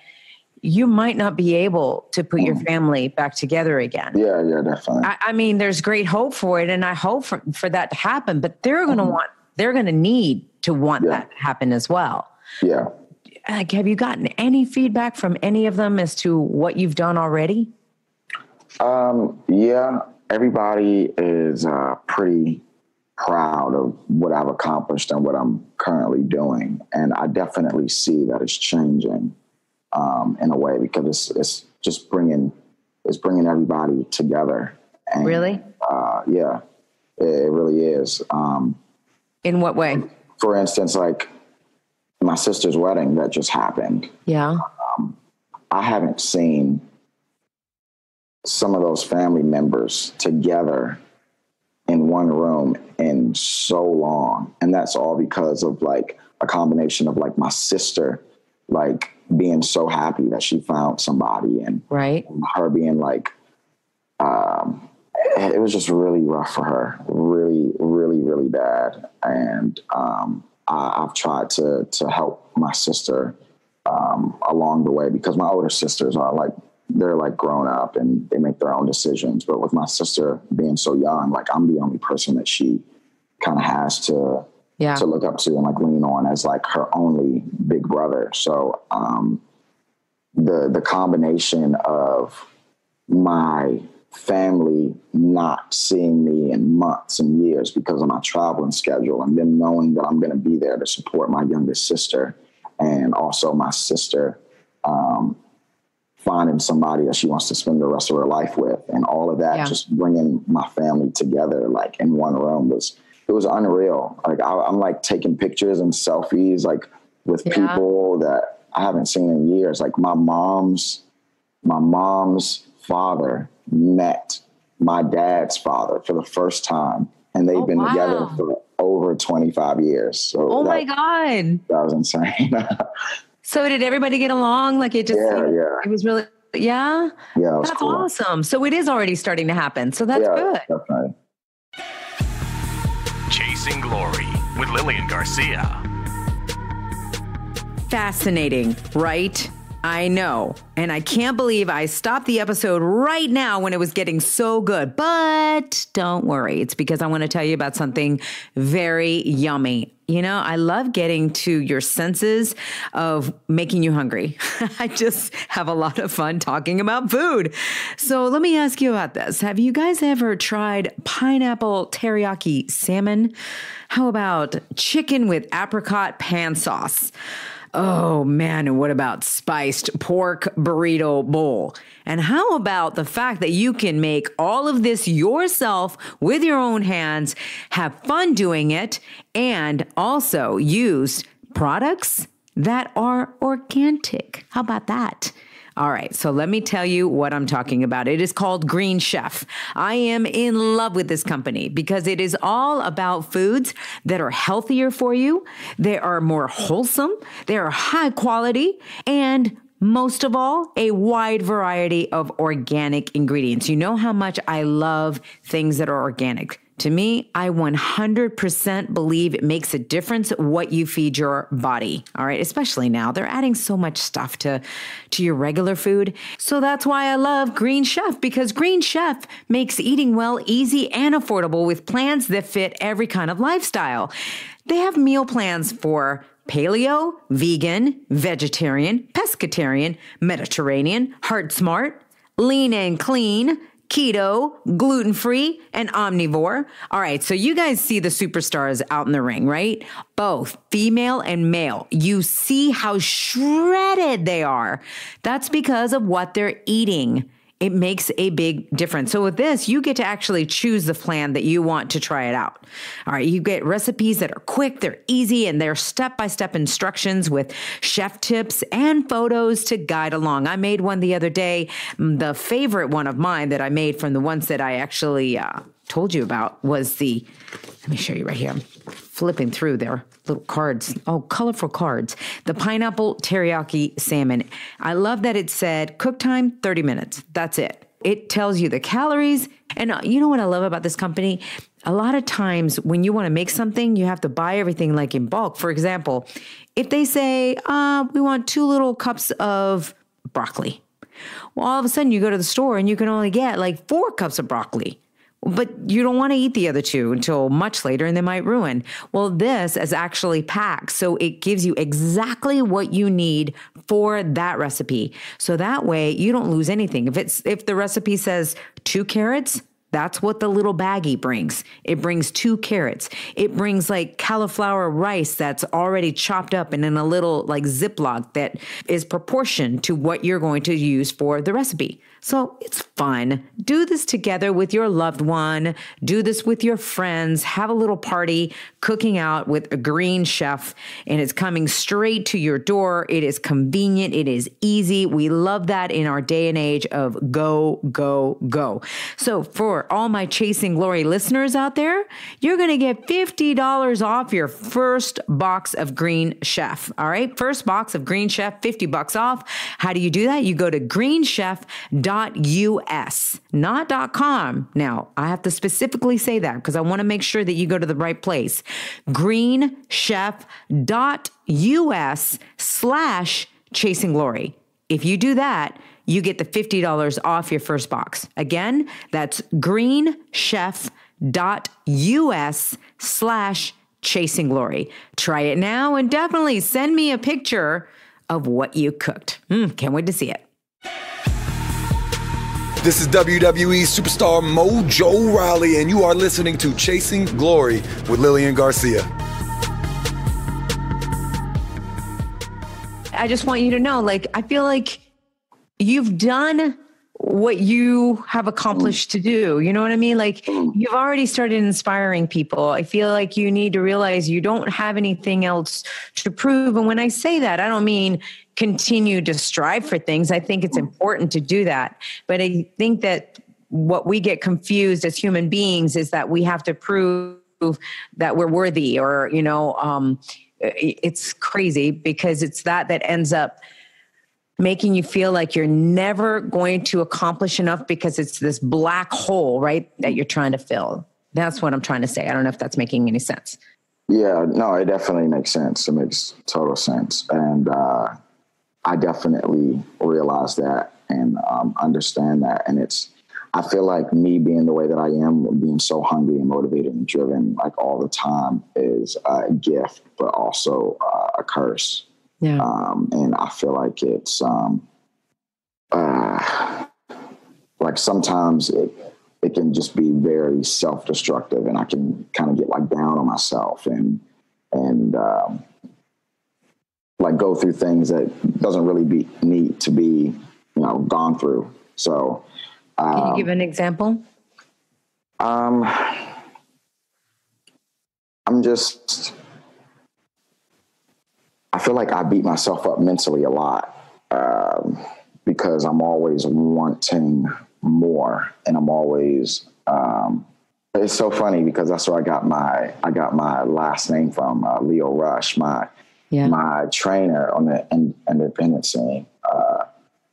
you might not be able to put your family back together again. Yeah, definitely. I mean, there's great hope for it, and I hope for that to happen, but they're going to need to want that to happen as well. Yeah. Like, have you gotten any feedback from any of them as to what you've done already? Yeah, everybody is pretty proud of what I've accomplished and what I'm currently doing. And I definitely see that it's changing in a way, because it's just bringing everybody together. And, really? Yeah, it really is. In what way? For instance, like my sister's wedding that just happened. Yeah. I haven't seen some of those family members together in one room in so long. And that's all because of like a combination of like my sister, like being so happy that she found somebody, and right. her being like, it was just really rough for her. Really, really, really bad. And, I've tried to help my sister, along the way, because my older sisters are like, they're like grown up and they make their own decisions. But with my sister being so young, like I'm the only person that she kind of has to look up to and like lean on as like her only big brother. So, the combination of my family not seeing me in months and years because of my traveling schedule, and them knowing that I'm going to be there to support my youngest sister, and also my sister, finding somebody that she wants to spend the rest of her life with, and all of that, just bringing my family together, like in one room, it was unreal. Like I'm like taking pictures and selfies, like with people that I haven't seen in years. Like my mom's father met my dad's father for the first time, and they've been together for over 25 years. So my God, that was insane. So did everybody get along? Like it just, it was really, yeah, that's cool. Awesome. So it is already starting to happen. So that's good. Definitely. Chasing Glory with Lilian Garcia. Fascinating, right? I know. And I can't believe I stopped the episode right now when it was getting so good. But don't worry. It's because I want to tell you about something very yummy. You know, I love getting to your senses of making you hungry. I just have a lot of fun talking about food. So let me ask you about this. Have you guys ever tried pineapple teriyaki salmon? How about chicken with apricot pan sauce? Oh man, and what about spiced pork burrito bowl? And how about the fact that you can make all of this yourself with your own hands, have fun doing it, and also use products that are organic? How about that? All right, so let me tell you what I'm talking about. It is called Green Chef. I am in love with this company because it is all about foods that are healthier for you. They are more wholesome. They are high quality, and most of all, a wide variety of organic ingredients. You know how much I love things that are organic. To me, I 100% believe it makes a difference what you feed your body. All right. Especially now, they're adding so much stuff to your regular food. So that's why I love Green Chef, because Green Chef makes eating well easy and affordable with plans that fit every kind of lifestyle. They have meal plans for paleo, vegan, vegetarian, pescatarian, Mediterranean, heart smart, lean and clean, keto, gluten-free, and omnivore. All right, so you guys see the superstars out in the ring, right? Both female and male. You see how shredded they are. That's because of what they're eating. It makes a big difference. So with this, you get to actually choose the plan that you want to try it out. All right, you get recipes that are quick, they're easy, and they're step-by-step instructions with chef tips and photos to guide along. I made one the other day. The favorite one of mine that I made from the ones that I actually told you about was let me show you right here. I'm flipping through their little cards. Oh, colorful cards. The pineapple teriyaki salmon. I love that it said cook time 30 minutes. That's it. It tells you the calories. And you know what I love about this company? A lot of times when you want to make something, you have to buy everything like in bulk. For example, if they say, we want 2 little cups of broccoli. Well, all of a sudden you go to the store and you can only get like 4 cups of broccoli. But you don't want to eat the other 2 until much later and they might ruin. Well, this is actually packed. So it gives you exactly what you need for that recipe. So that way you don't lose anything. If the recipe says 2 carrots, That's what the little baggie brings. It brings 2 carrots. It brings like cauliflower rice that's already chopped up and in a little like Ziploc that is proportioned to what you're going to use for the recipe. So it's fun. Do this together with your loved one. Do this with your friends. Have a little party cooking out with a green chef, and it's coming straight to your door. It is convenient. It is easy. We love that in our day and age of go, go, go. So for all my Chasing Glory listeners out there, you're going to get $50 off your first box of Green Chef. All right. First box of Green Chef, $50 off. How do you do that? You go to greenchef.us, not .com. Now, I have to specifically say that because I want to make sure that you go to the right place. greenchef.us/Chasing Glory. If you do that, you get the $50 off your first box. Again, that's greenchef.us/Chasing Glory. Try it now and definitely send me a picture of what you cooked. Can't wait to see it. This is WWE superstar Mojo Rawley, and you are listening to Chasing Glory with Lilian Garcia. I just want you to know, like, I feel like you've done what you have accomplished to do. You know what I mean? Like, you've already started inspiring people. I feel like you need to realize you don't have anything else to prove. And when I say that, I don't mean continue to strive for things. I think it's important to do that. But I think that what we get confused as human beings is that we have to prove that we're worthy, or, you know, it's crazy because it's that ends up making you feel like you're never going to accomplish enough because it's this black hole, right, that you're trying to fill. That's what I'm trying to say. I don't know if that's making any sense. Yeah, no, it definitely makes sense. It makes total sense. And I definitely realize that and understand that. And I feel like me being the way that I am, being so hungry and motivated and driven like all the time is a gift, but also a curse. Yeah. And I feel like it's like sometimes it can just be very self-destructive, and I can kind of get like down on myself and like go through things that doesn't really need to be, you know, gone through. So can you give an example? I feel like I beat myself up mentally a lot because I'm always wanting more, and I'm always. It's so funny because that's where I got my last name from, Lio Rush. My trainer on the independent scene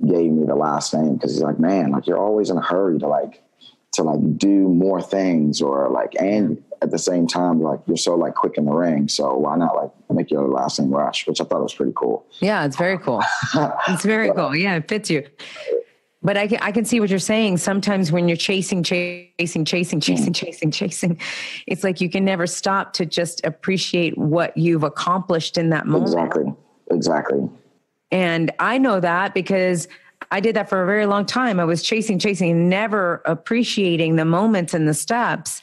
gave me the last name because he's like, man, like you're always in a hurry to do more things, or like, and at the same time, like you're so like quick in the ring. So why not like make your last name Rush, which I thought was pretty cool. Yeah, it's very cool. It's very cool. Yeah, it fits you. But I can see what you're saying. Sometimes when you're chasing, it's like you can never stop to just appreciate what you've accomplished in that moment. Exactly. And I know that because I did that for a very long time. I was chasing, never appreciating the moments and the steps.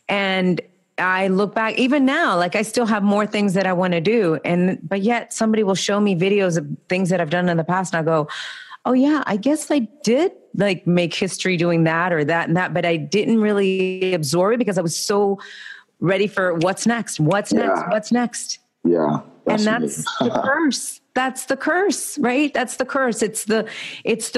And I look back even now, like I still have more things that I want to do. But yet somebody will show me videos of things that I've done in the past. And I go, oh yeah, I guess I did like make history doing that or that and that, but I didn't really absorb it because I was so ready for what's next. Yeah. And that's the curse. That's the curse, right? That's the curse. It's the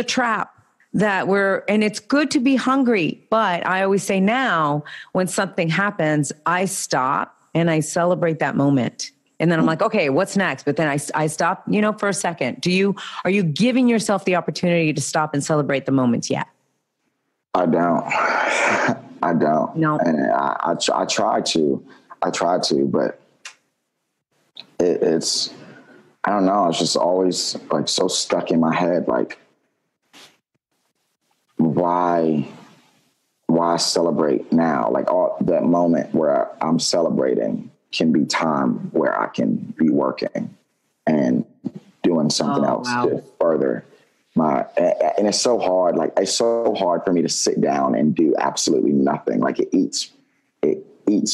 trap that and it's good to be hungry. But I always say now when something happens, I stop and I celebrate that moment. And then I'm like, okay, what's next? But then I stop, for a second. Are you giving yourself the opportunity to stop and celebrate the moments yet? I don't. No. And I try to, but it's, I don't know. It's just always like so stuck in my head. Like, why celebrate now? Like all that moment where I'm celebrating can be time where I can be working and doing something else to further And it's so hard. Like, it's so hard for me to sit down and do absolutely nothing. Like, it eats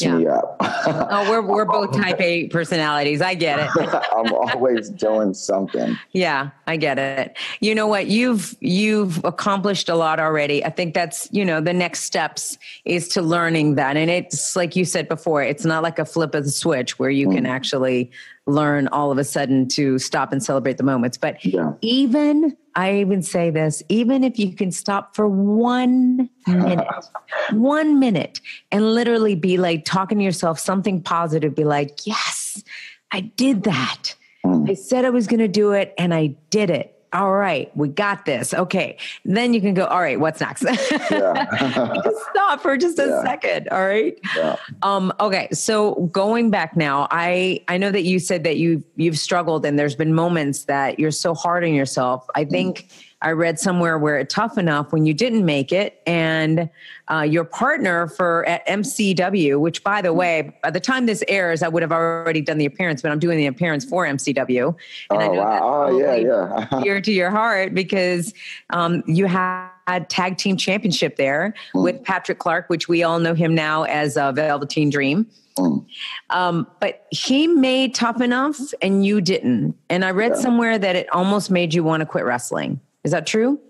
me up. Oh, we're both type A personalities. I get it. I'm always doing something. Yeah, I get it. You know what? You've accomplished a lot already. I think that's, the next steps is to learning that. And it's like you said before, it's not like a flip of the switch where you can actually learn all of a sudden to stop and celebrate the moments. But I even say this, even if you can stop for 1 minute, and literally be like talking to yourself, something positive, be like, yes, I did that. I said I was going to do it and I did it. All right, we got this. Okay. Then you can go, all right, what's next? Just stop for just a second. All right. Yeah. Okay. So going back now, I know that you said that you've struggled and there's been moments that you're so hard on yourself. I think I read somewhere where it's tough enough when you didn't make it, and your partner at MCW, which, by the way, by the time this airs, I would have already done the appearance, but I'm doing the appearance for MCW. And I know that's dear to your heart because you had tag team championship there with Patrick Clark, which we all know him now as Velveteen Dream. But he made Tough Enough and you didn't. And I read somewhere that it almost made you want to quit wrestling. Is that true?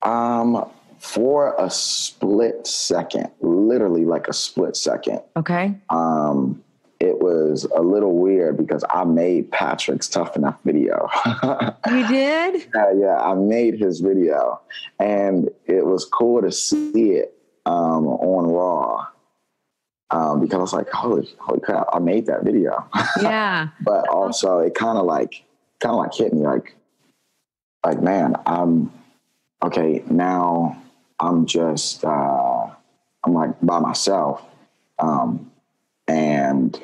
For a split second, literally like a split second. Okay. It was a little weird because I made Patrick's Tough Enough video. You did? Yeah, I made his video, and it was cool to see it on Raw because I was like, holy crap, I made that video. Yeah. But also, it kind of like hit me like, man, okay, now I'm just, I'm like by myself. And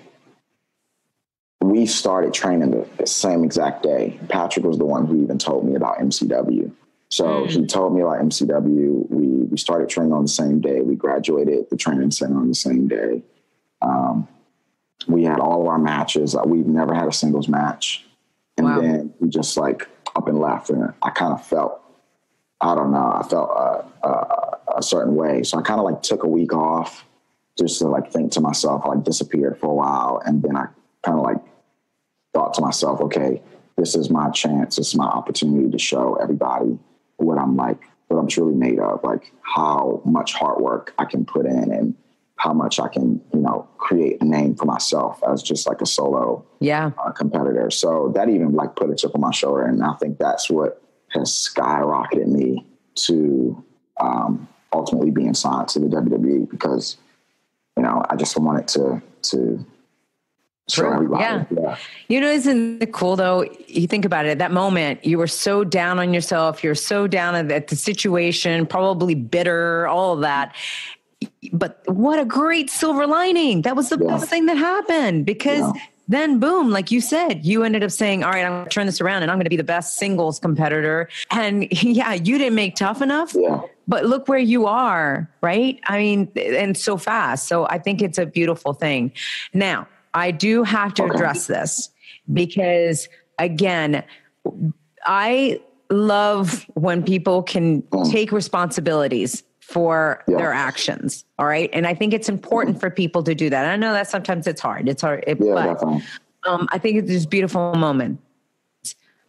we started training the same exact day. Patrick was the one who even told me about MCW. So he told me about MCW. We started training on the same day. We graduated the training center on the same day. We had all of our matches. We've never had a singles match. And then we just like up and left. And I kind of felt, I don't know, I felt a certain way. So I kind of like took a week off just to like think to myself. I like disappeared for a while. And then I kind of like thought to myself, okay, this is my chance. This is my opportunity to show everybody what I'm truly made of, like how much hard work I can put in and how much I can, create a name for myself as just like a solo competitor. So that even like put a chip on my shoulder. And I think that's what has skyrocketed me to ultimately being signed to the WWE because, I just wanted to show everybody. Yeah. Isn't it cool though? You think about it, at that moment, you were so down on yourself. You're so down at the situation, probably bitter, all of that. But what a great silver lining. That was the best thing that happened because then boom, like you said, you ended up saying, all right, I'm going to turn this around and I'm going to be the best singles competitor. And you didn't make Tough Enough, but look where you are, right? I mean, and so fast. So I think it's a beautiful thing. Now, I do have to address this because again, I love when people can take responsibilities for their actions. All right. And I think it's important for people to do that. I know that sometimes it's hard. But I think it's this beautiful moment.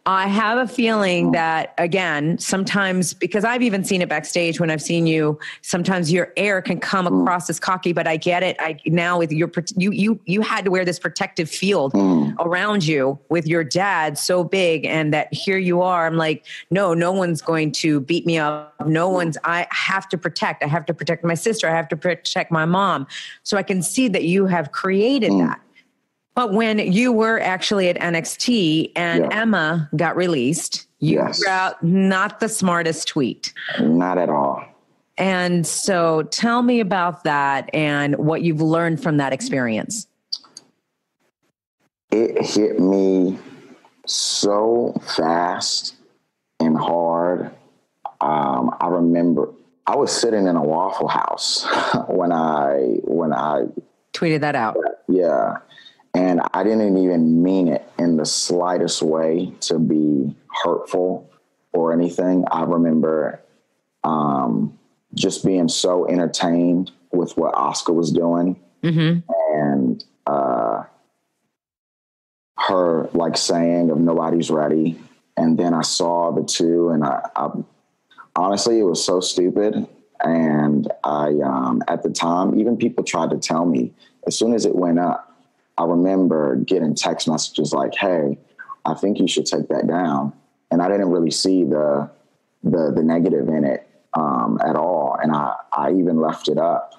I have a feeling that, again, sometimes, because I've even seen it backstage when I've seen you, sometimes your air can come across as cocky, but I get it. Now with you had to wear this protective field around you with your dad so big, and that here you are. I'm like, no one's going to beat me up. I have to protect. I have to protect my sister. I have to protect my mom. So I can see that you have created that. But when you were actually at NXT and Emma got released, you threw out not the smartest tweet. Not at all. And so tell me about that and what you've learned from that experience. It hit me so fast and hard. I remember I was sitting in a Waffle House when I tweeted that out. Yeah. And I didn't even mean it in the slightest way to be hurtful. or anything. I remember just being so entertained with what Oscar was doing, and her like saying of nobody's ready. And then I saw the two, and I honestly, it was so stupid. And I, at the time, even people tried to tell me as soon as it went up, I remember getting text messages like, "Hey, I think you should take that down." And I didn't really see the negative in it at all. And I even left it up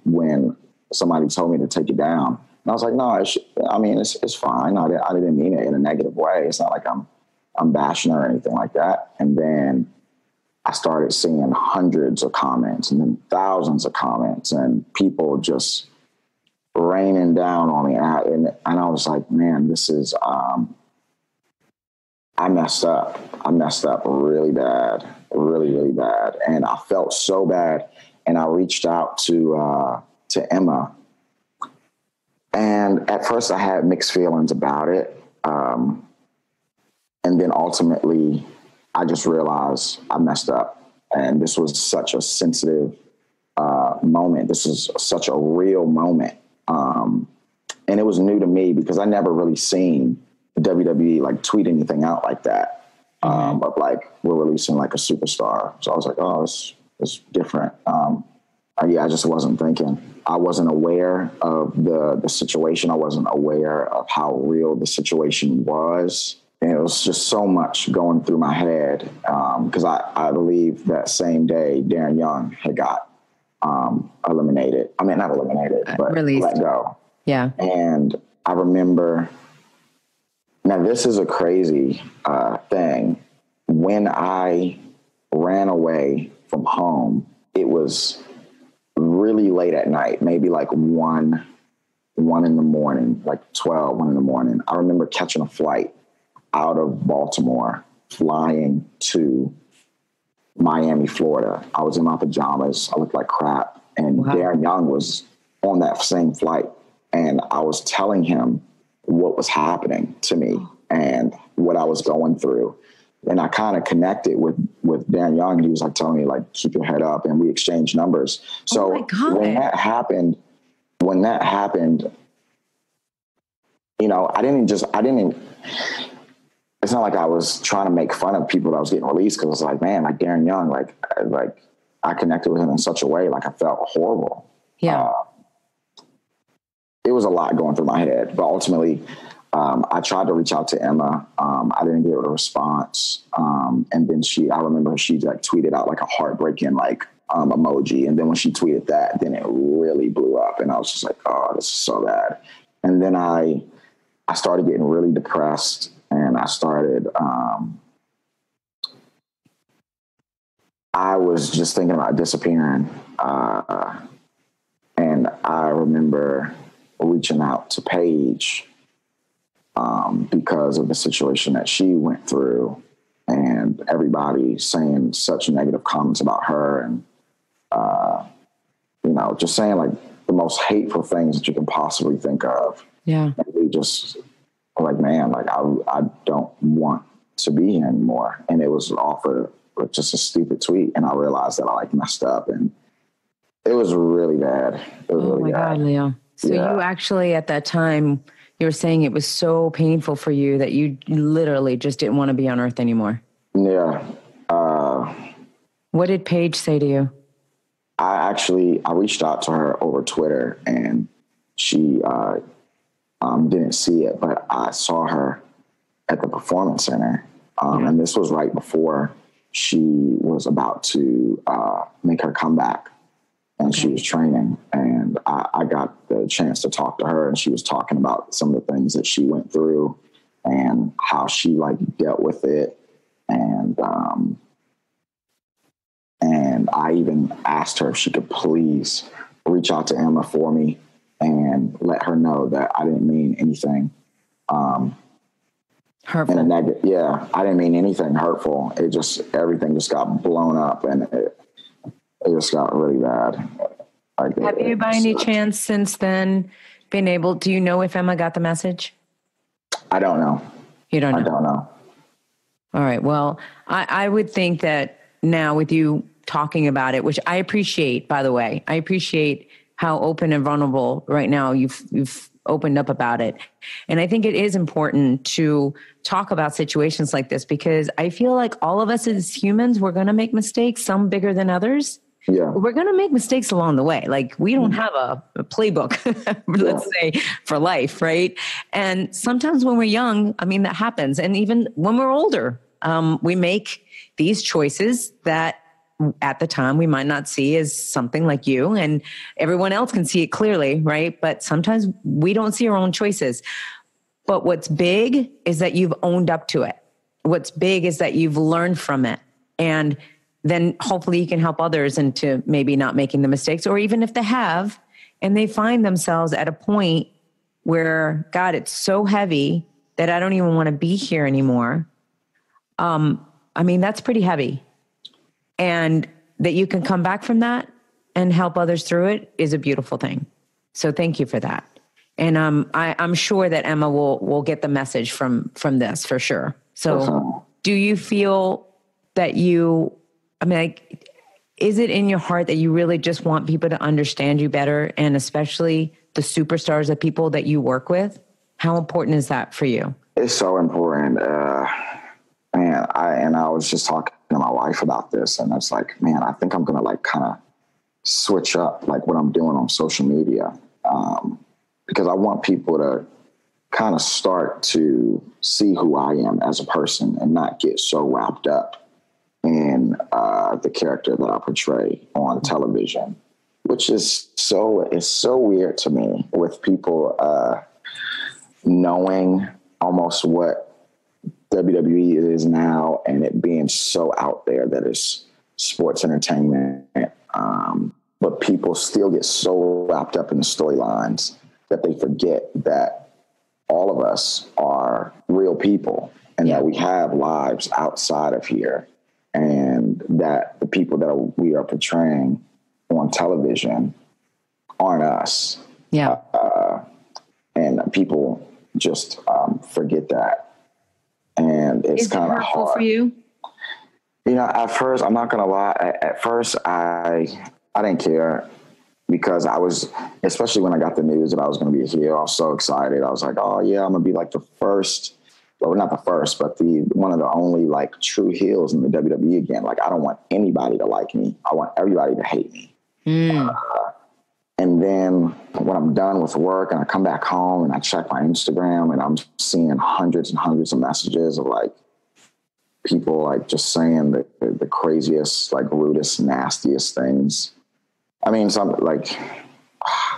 when somebody told me to take it down. And I was like, "No, it's fine. I didn't mean it in a negative way. It's not like I'm bashing her or anything like that." And then I started seeing hundreds of comments and then thousands of comments and people just raining down on me. And I was like, man, this is, I messed up. I messed up really bad, really, really bad. And I felt so bad. And I reached out to Emma. And at first I had mixed feelings about it. And then ultimately I just realized I messed up. And this was such a sensitive moment. This is such a real moment. And it was new to me because I never really seen the WWE like tweet anything out like that. Of like, we're releasing like a superstar. So I was like, oh, it's different. I just wasn't thinking. I wasn't aware of the situation. I wasn't aware of how real the situation was. And it was just so much going through my head because I believe that same day Darren Young had got eliminated. I mean, not eliminated, but released. Let go. Yeah. And I remember, now this is a crazy thing. When I ran away from home, it was really late at night, maybe like 1 in the morning, like 1 in the morning. I remember catching a flight out of Baltimore, flying to Miami, Florida. I was in my pajamas. I looked like crap. And Darren Young was on that same flight. And I was telling him what was happening to me and what I was going through. And I kind of connected with Darren Young. And he was like telling me like, keep your head up. And we exchanged numbers. So when that happened, you know, it's not like I was trying to make fun of people that was getting released. Cause it's like, man, like Darren Young, like I connected with him in such a way. Like I felt horrible. Yeah. It was a lot going through my head, but ultimately, I tried to reach out to Emma. I didn't get a response. And then I remember she like tweeted out like a heartbreaking, like, emoji. And then when she tweeted that, then it really blew up. And I was just like, oh, this is so bad. And then I started getting really depressed and I started, I was just thinking about disappearing. And I remember reaching out to Paige because of the situation that she went through and everybody saying such negative comments about her and, you know, just saying like the most hateful things that you can possibly think of. Yeah. And we just like, man, like I don't want to be here anymore. And it was off of just a stupid tweet. And I realized that I like messed up and it was really bad. It was really bad. God, Leo. So you actually at that time, you were saying it was so painful for you that you literally just didn't want to be on earth anymore. Yeah. What did Paige say to you? I reached out to her over Twitter and she didn't see it, but I saw her at the Performance Center. And this was right before she was about to make her comeback. And she was training and I got the chance to talk to her and she was talking about some of the things that she went through and how she like dealt with it. And I even asked her if she could please reach out to Emma for me and let her know that I didn't mean anything. Hurtful. I didn't mean anything hurtful. Everything just got blown up and it just got really bad. Have you by any chance since then do you know if Emma got the message? I don't know. You don't know? I don't know. All right. Well, I would think that now with you talking about it, which I appreciate, by the way, I appreciate how open and vulnerable right now you've opened up about it. And I think it is important to talk about situations like this, because I feel like all of us as humans, we're going to make mistakes, some bigger than others. Yeah. We're going to make mistakes along the way. Like, we don't have a playbook, let's say, for life, right? And sometimes when we're young, I mean, that happens. And even when we're older, we make these choices that at the time we might not see as something like you, and everyone else can see it clearly, right? But sometimes we don't see our own choices. But what's big is that you've owned up to it. What's big is that you've learned from it. And then hopefully you can help others into maybe not making the mistakes, or even if they have and they find themselves at a point where, God, it's so heavy that I don't even want to be here anymore. I mean, that's pretty heavy. And that you can come back from that and help others through it is a beautiful thing. So thank you for that. And I'm sure that Emma will get the message from this for sure. So do you feel that is it in your heart that you really just want people to understand you better, and especially the superstars, the people that you work with? How important is that for you? It's so important. I was just talking to my wife about this, and it's like, man, I think I'm going to like kind of switch up like what I'm doing on social media. Because I want people to kind of start to see who I am as a person and not get so wrapped up in the character that I portray on television, which is so weird to me, with people knowing almost what WWE is now and it being so out there that it's sports entertainment. But people still get so wrapped up in the storylines that they forget that all of us are real people and that we have lives outside of here, and that the people that we are portraying on television aren't us. Yeah. And people just forget that. And it's kind of hard for you. You know, at first, I'm not going to lie. At first, I didn't care, because I was, especially when I got the news that I was going to be here, I was so excited. I was like, oh yeah, I'm going to be like the first, well, not the first, but one of the only like true heels in the WWE again. Like, I don't want anybody to like me. I want everybody to hate me. And then when I'm done with work and I come back home and I check my Instagram, and I'm seeing hundreds and hundreds of messages of like people like just saying the craziest, like rudest, nastiest things. I mean, some like,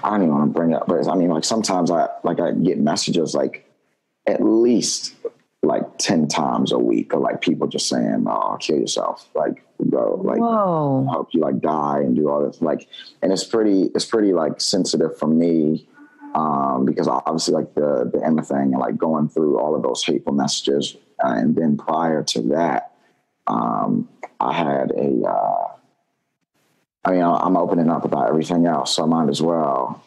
I don't even want to bring it up, but I mean, like sometimes I get messages like at least like 10 times a week of like people just saying, "Oh, kill yourself." Like, go, like, whoa, I hope you like die and do all this. Like, and it's pretty like sensitive for me, because obviously like the Emma thing and like going through all of those hateful messages. And then prior to that, I had I'm opening up about everything else, so I might as well.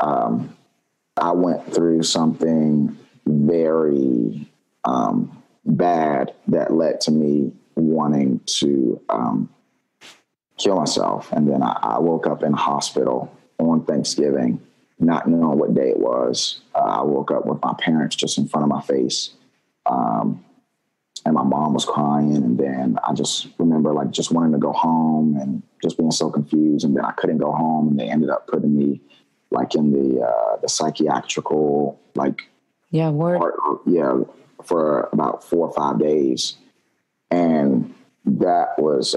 I went through something very bad that led to me wanting to kill myself. And then I woke up in a hospital on Thanksgiving, not knowing what day it was. I woke up with my parents just in front of my face. And my mom was crying. And then I just remember like just wanting to go home and just being so confused. And then I couldn't go home. And they ended up putting me like in the psychiatrical, like, for about 4 or 5 days. And that was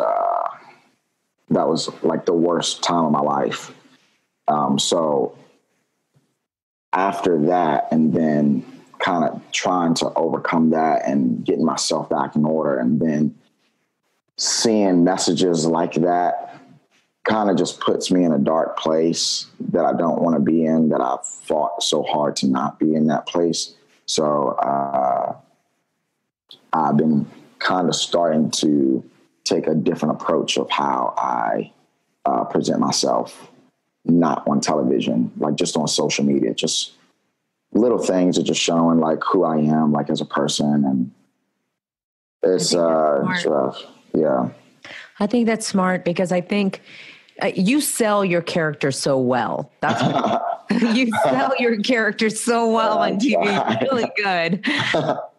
like the worst time of my life. So after that, and then kind of trying to overcome that and getting myself back in order, and then seeing messages like that kind of just puts me in a dark place that I don't want to be in, that I've fought so hard to not be in that place. So I've been kind of starting to take a different approach of how I present myself, not on television, like just on social media, just little things are just showing like who I am, like as a person. And It's rough. Yeah. I think that's smart because I think you sell your character so well. That's what you sell your character so well on TV. It's really good.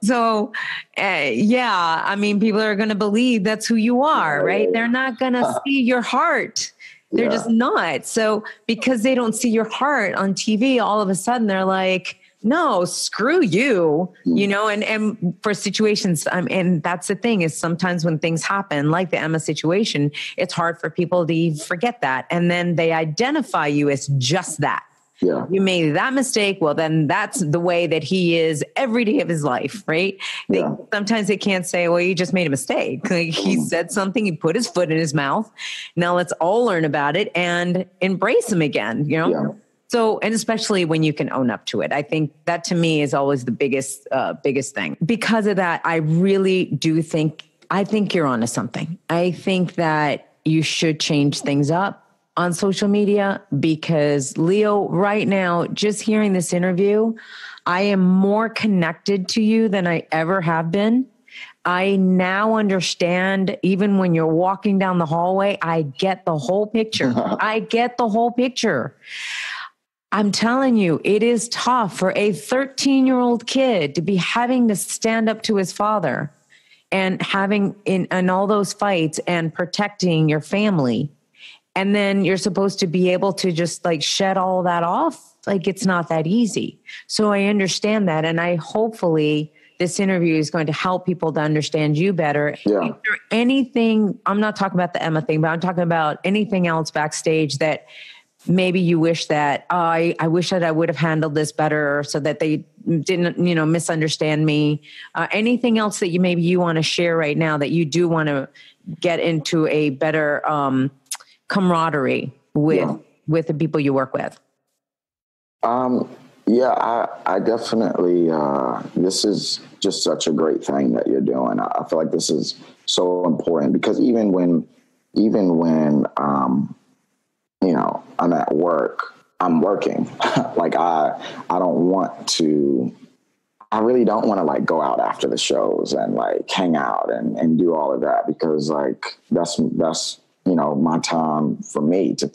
So, yeah, I mean, people are going to believe that's who you are, right? They're not going to see your heart. They're just not. So because they don't see your heart on TV, all of a sudden they're like, no, screw you, and for situations, and that's the thing is sometimes when things happen, like the Emma situation, it's hard for people to forget that. And then they identify you as just that. Yeah. You made that mistake. Well, then that's the way that he is every day of his life, right? Sometimes they can't say, well, you just made a mistake. Like he said something, he put his foot in his mouth. Now let's all learn about it and embrace him again, Yeah. So, and especially when you can own up to it, I think that to me is always the biggest thing. Because of that, I really do think you're onto something. I think that you should change things up on social media because Leo, right now, just hearing this interview, I am more connected to you than I ever have been. I now understand, even when you're walking down the hallway, I get the whole picture. I get the whole picture. I'm telling you, it is tough for a 13-year-old kid to be having to stand up to his father and having in all those fights and protecting your family. And then you're supposed to be able to just like shed all that off. Like it's not that easy. So I understand that. And hopefully this interview is going to help people to understand you better. Yeah. Is there anything, I'm not talking about the Emma thing, but I'm talking about anything else backstage that maybe you wish that I wish that I would have handled this better so that they didn't, misunderstand me. Anything else that maybe you want to share right now that you do want to get into a better camaraderie with the people you work with? I definitely, this is just such a great thing that you're doing. I feel like this is so important because even when I'm at work, I'm working. Like I really don't want to like go out after the shows and like hang out and do all of that because like that's my time for me to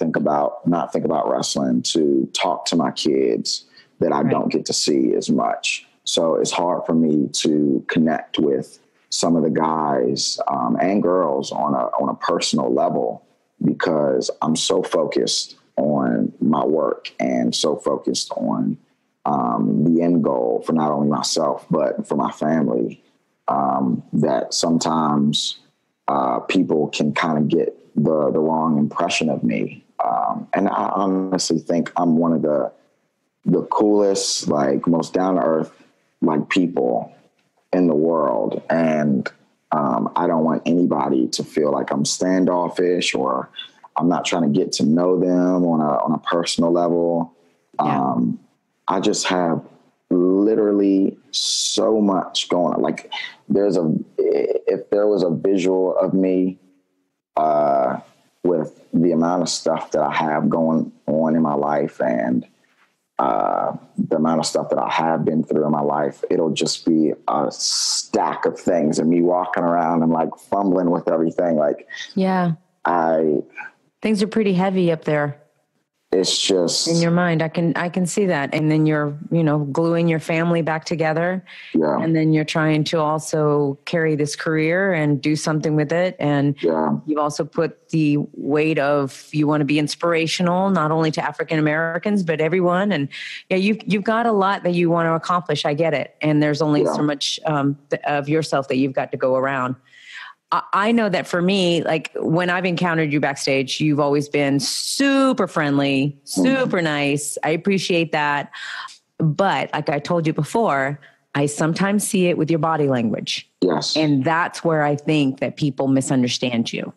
not think about wrestling, to talk to my kids that I don't get to see as much. So it's hard for me to connect with some of the guys and girls on a personal level because I'm so focused on my work and so focused on the end goal for not only myself, but for my family, that sometimes people can kind of get the wrong impression of me. And I honestly think I'm one of the coolest, like most down to earth, like people in the world. And I don't want anybody to feel like I'm standoffish or I'm not trying to get to know them on a personal level. Yeah. I just have literally so much going on. Like if there was a visual of me with the amount of stuff that I have going on in my life and the amount of stuff that I have been through in my life, it'll just be a stack of things and me walking around and like fumbling with everything. Like, yeah, things are pretty heavy up there. It's just in your mind. I can see that. And then you're, gluing your family back together. Yeah. And then you're trying to also carry this career and do something with it. And you've also put the weight of, you want to be inspirational, not only to African Americans, but everyone. And you've got a lot that you want to accomplish. I get it. And there's only so much of yourself that you've got to go around. I know that for me, like when I've encountered you backstage, you've always been super friendly, super nice. I appreciate that. But like I told you before, I sometimes see it with your body language. Yes. And that's where I think that people misunderstand you.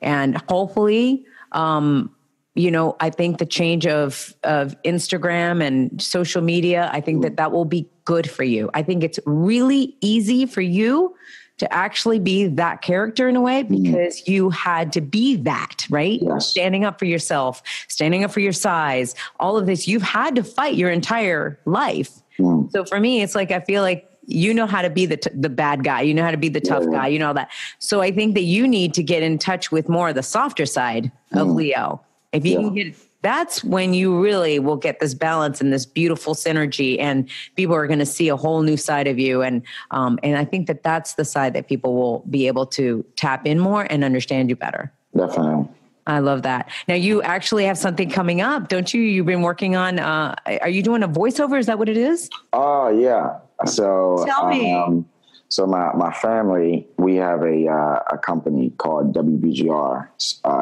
And hopefully, I think the change of Instagram and social media, I think that will be good for you. I think it's really easy for you to actually be that character in a way because you had to be that, right? Yes. Standing up for yourself, standing up for your size, all of this, you've had to fight your entire life. So for me, it's like, I feel like you know how to be the bad guy. You know how to be the tough guy. You know that. So I think that you need to get in touch with more of the softer side of Leo. If you can get, that's when you really will get this balance and this beautiful synergy, and people are going to see a whole new side of you. And I think that that's the side that people will be able to tap in more and understand you better. Definitely. I love that. Now you actually have something coming up, don't you? You've been working on, are you doing a voiceover? Is that what it is? Oh yeah. So, tell me. So my family, we have a company called WBGR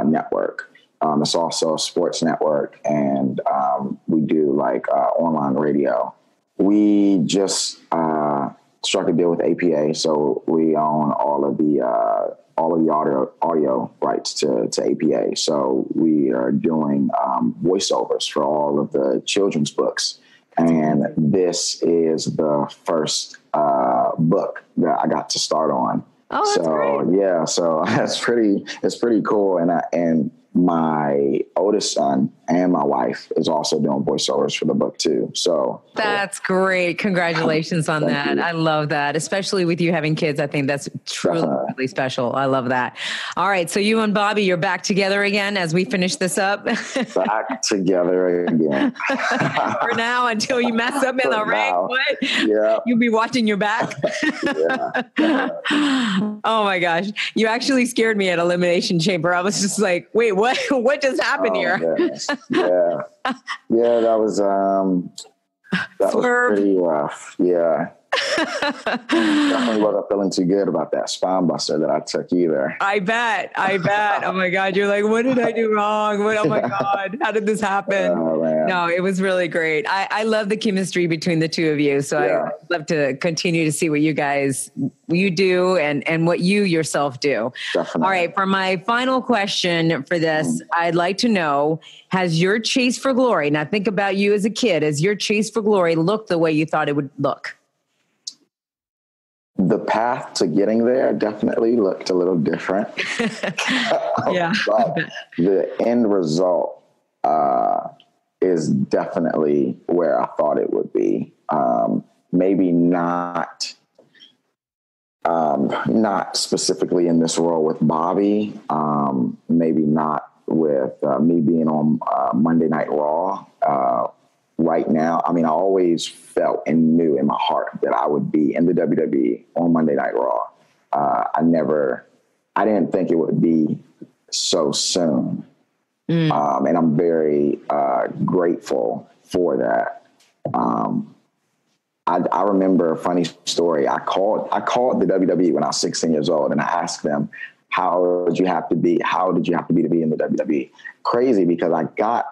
Network. It's also a sports network, and we do like online radio. We just struck a deal with APA, so we own all of the audio rights to APA. So we are doing voiceovers for all of the children's books, and this is the first book that I got to start on. Oh, that's great. Yeah, so it's pretty cool, and my oldest son and my wife is also doing voiceovers for the book too. So that's great. Congratulations on that. I love that. Especially with you having kids. I think that's truly really special. I love that. All right. So you and Bobby, you're back together again as we finish this up. Back together again. For now, until you mess up in the ring. What? Yeah. You'll be watching your back. Yeah. Oh my gosh. You actually scared me at Elimination Chamber. I was just like, wait, what just happened here? Yeah. That was pretty rough. Yeah. Definitely wasn't feeling too good about that spine buster that I took either. I bet. Oh my God. You're like, what did I do wrong? Oh my God. How did this happen? Oh, man. No, it was really great. I love the chemistry between the two of you. So I'd love to continue to see what you do and what you yourself do. Definitely. All right. For my final question for this, I'd like to know, has your chase for glory, now think about you as a kid, has your chase for glory looked the way you thought it would look? The path to getting there definitely looked a little different. Yeah. But the end result is definitely where I thought it would be. Maybe not specifically in this role with Bobby. Maybe not with me being on Monday Night Raw. Right now, I mean, I always felt and knew in my heart that I would be in the WWE on Monday Night Raw. I didn't think it would be so soon. And I'm very grateful for that. I remember a funny story. I called the WWE when I was 16 years old, and I asked them, how did you have to be to be in the WWE? Crazy, because I got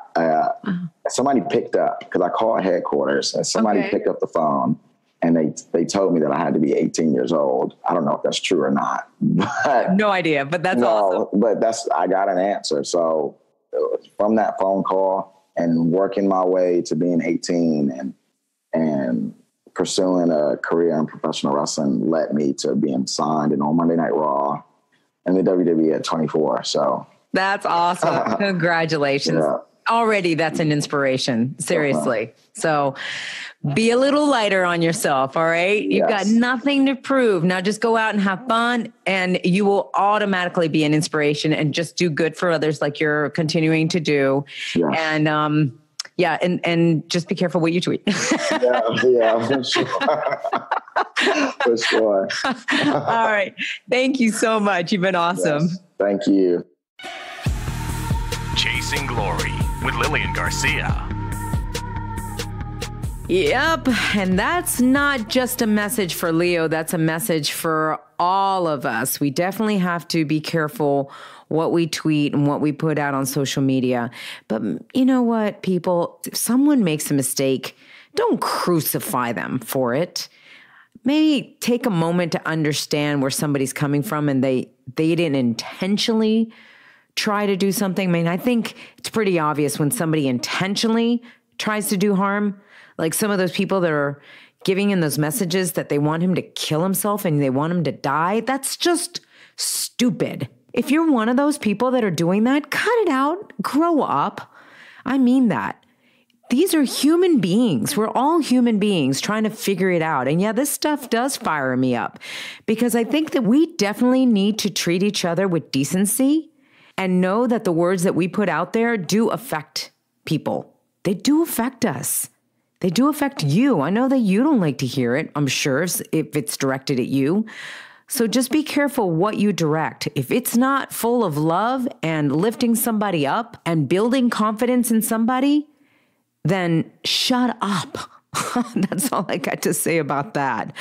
somebody picked up, because I called headquarters and somebody picked up the phone, and they told me that I had to be 18 years old. I don't know if that's true or not. But, no idea, but that's awesome. But I got an answer. So from that phone call and working my way to being 18 and pursuing a career in professional wrestling led me to being signed and on Monday Night Raw and the WWE at 24. So that's awesome. Congratulations. Yeah. Already that's an inspiration. Seriously. So be a little lighter on yourself. All right. You've got nothing to prove. Now just go out and have fun, and you will automatically be an inspiration and just do good for others like you're continuing to do. Yeah. And, and just be careful what you tweet. yeah, for sure. For sure. All right. Thank you so much. You've been awesome. Yes, thank you. Chasing Glory with Lilian Garcia. Yep. And that's not just a message for Leo. That's a message for all of us. We definitely have to be careful what we tweet and what we put out on social media. But you know what, people, if someone makes a mistake, don't crucify them for it. Maybe take a moment to understand where somebody's coming from, and they didn't intentionally try to do something. I mean, I think it's pretty obvious when somebody intentionally tries to do harm, like some of those people that are giving in those messages that they want him to kill himself and they want him to die. That's just stupid. If you're one of those people that are doing that, cut it out, grow up. I mean that. these are human beings. We're all human beings trying to figure it out. And yeah, this stuff does fire me up because I think that we definitely need to treat each other with decency and know that the words that we put out there do affect people. They do affect us. They do affect you. I know that you don't like to hear it, I'm sure, if it's directed at you. So just be careful what you direct. If it's not full of love and lifting somebody up and building confidence in somebody, then shut up. That's all I got to say about that.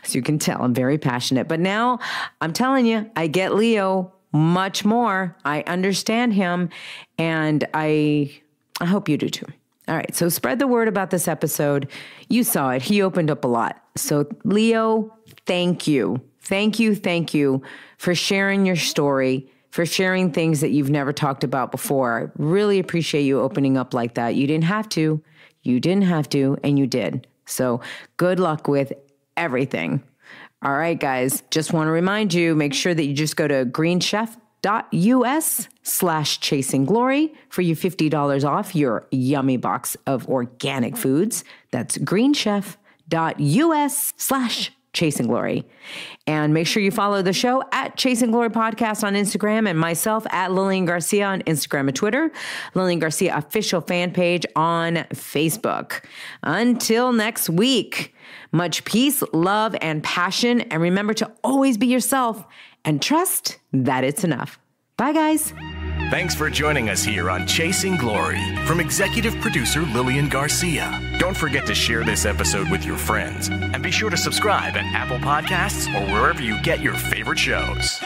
As you can tell, I'm very passionate. But now I'm telling you, I get Leo much more. I understand him, and I hope you do too. All right, so spread the word about this episode. You saw it. He opened up a lot. So Leo, thank you. Thank you for sharing your story, for sharing things that you've never talked about before. I really appreciate you opening up like that. You didn't have to, and you did. So good luck with everything. All right, guys, just want to remind you, make sure that you just go to greenchef.us/chasingglory for you $50 off your yummy box of organic foods. That's greenchef.us/chasingglory. And make sure you follow the show at Chasing Glory Podcast on Instagram and myself at Lilian Garcia on Instagram and Twitter, Lilian Garcia official fan page on Facebook. Until next week, much peace, love, and passion. And remember to always be yourself and trust that it's enough. Bye, guys. Thanks for joining us here on Chasing Glory from executive producer Lilian Garcia. Don't forget to share this episode with your friends and be sure to subscribe at Apple Podcasts or wherever you get your favorite shows.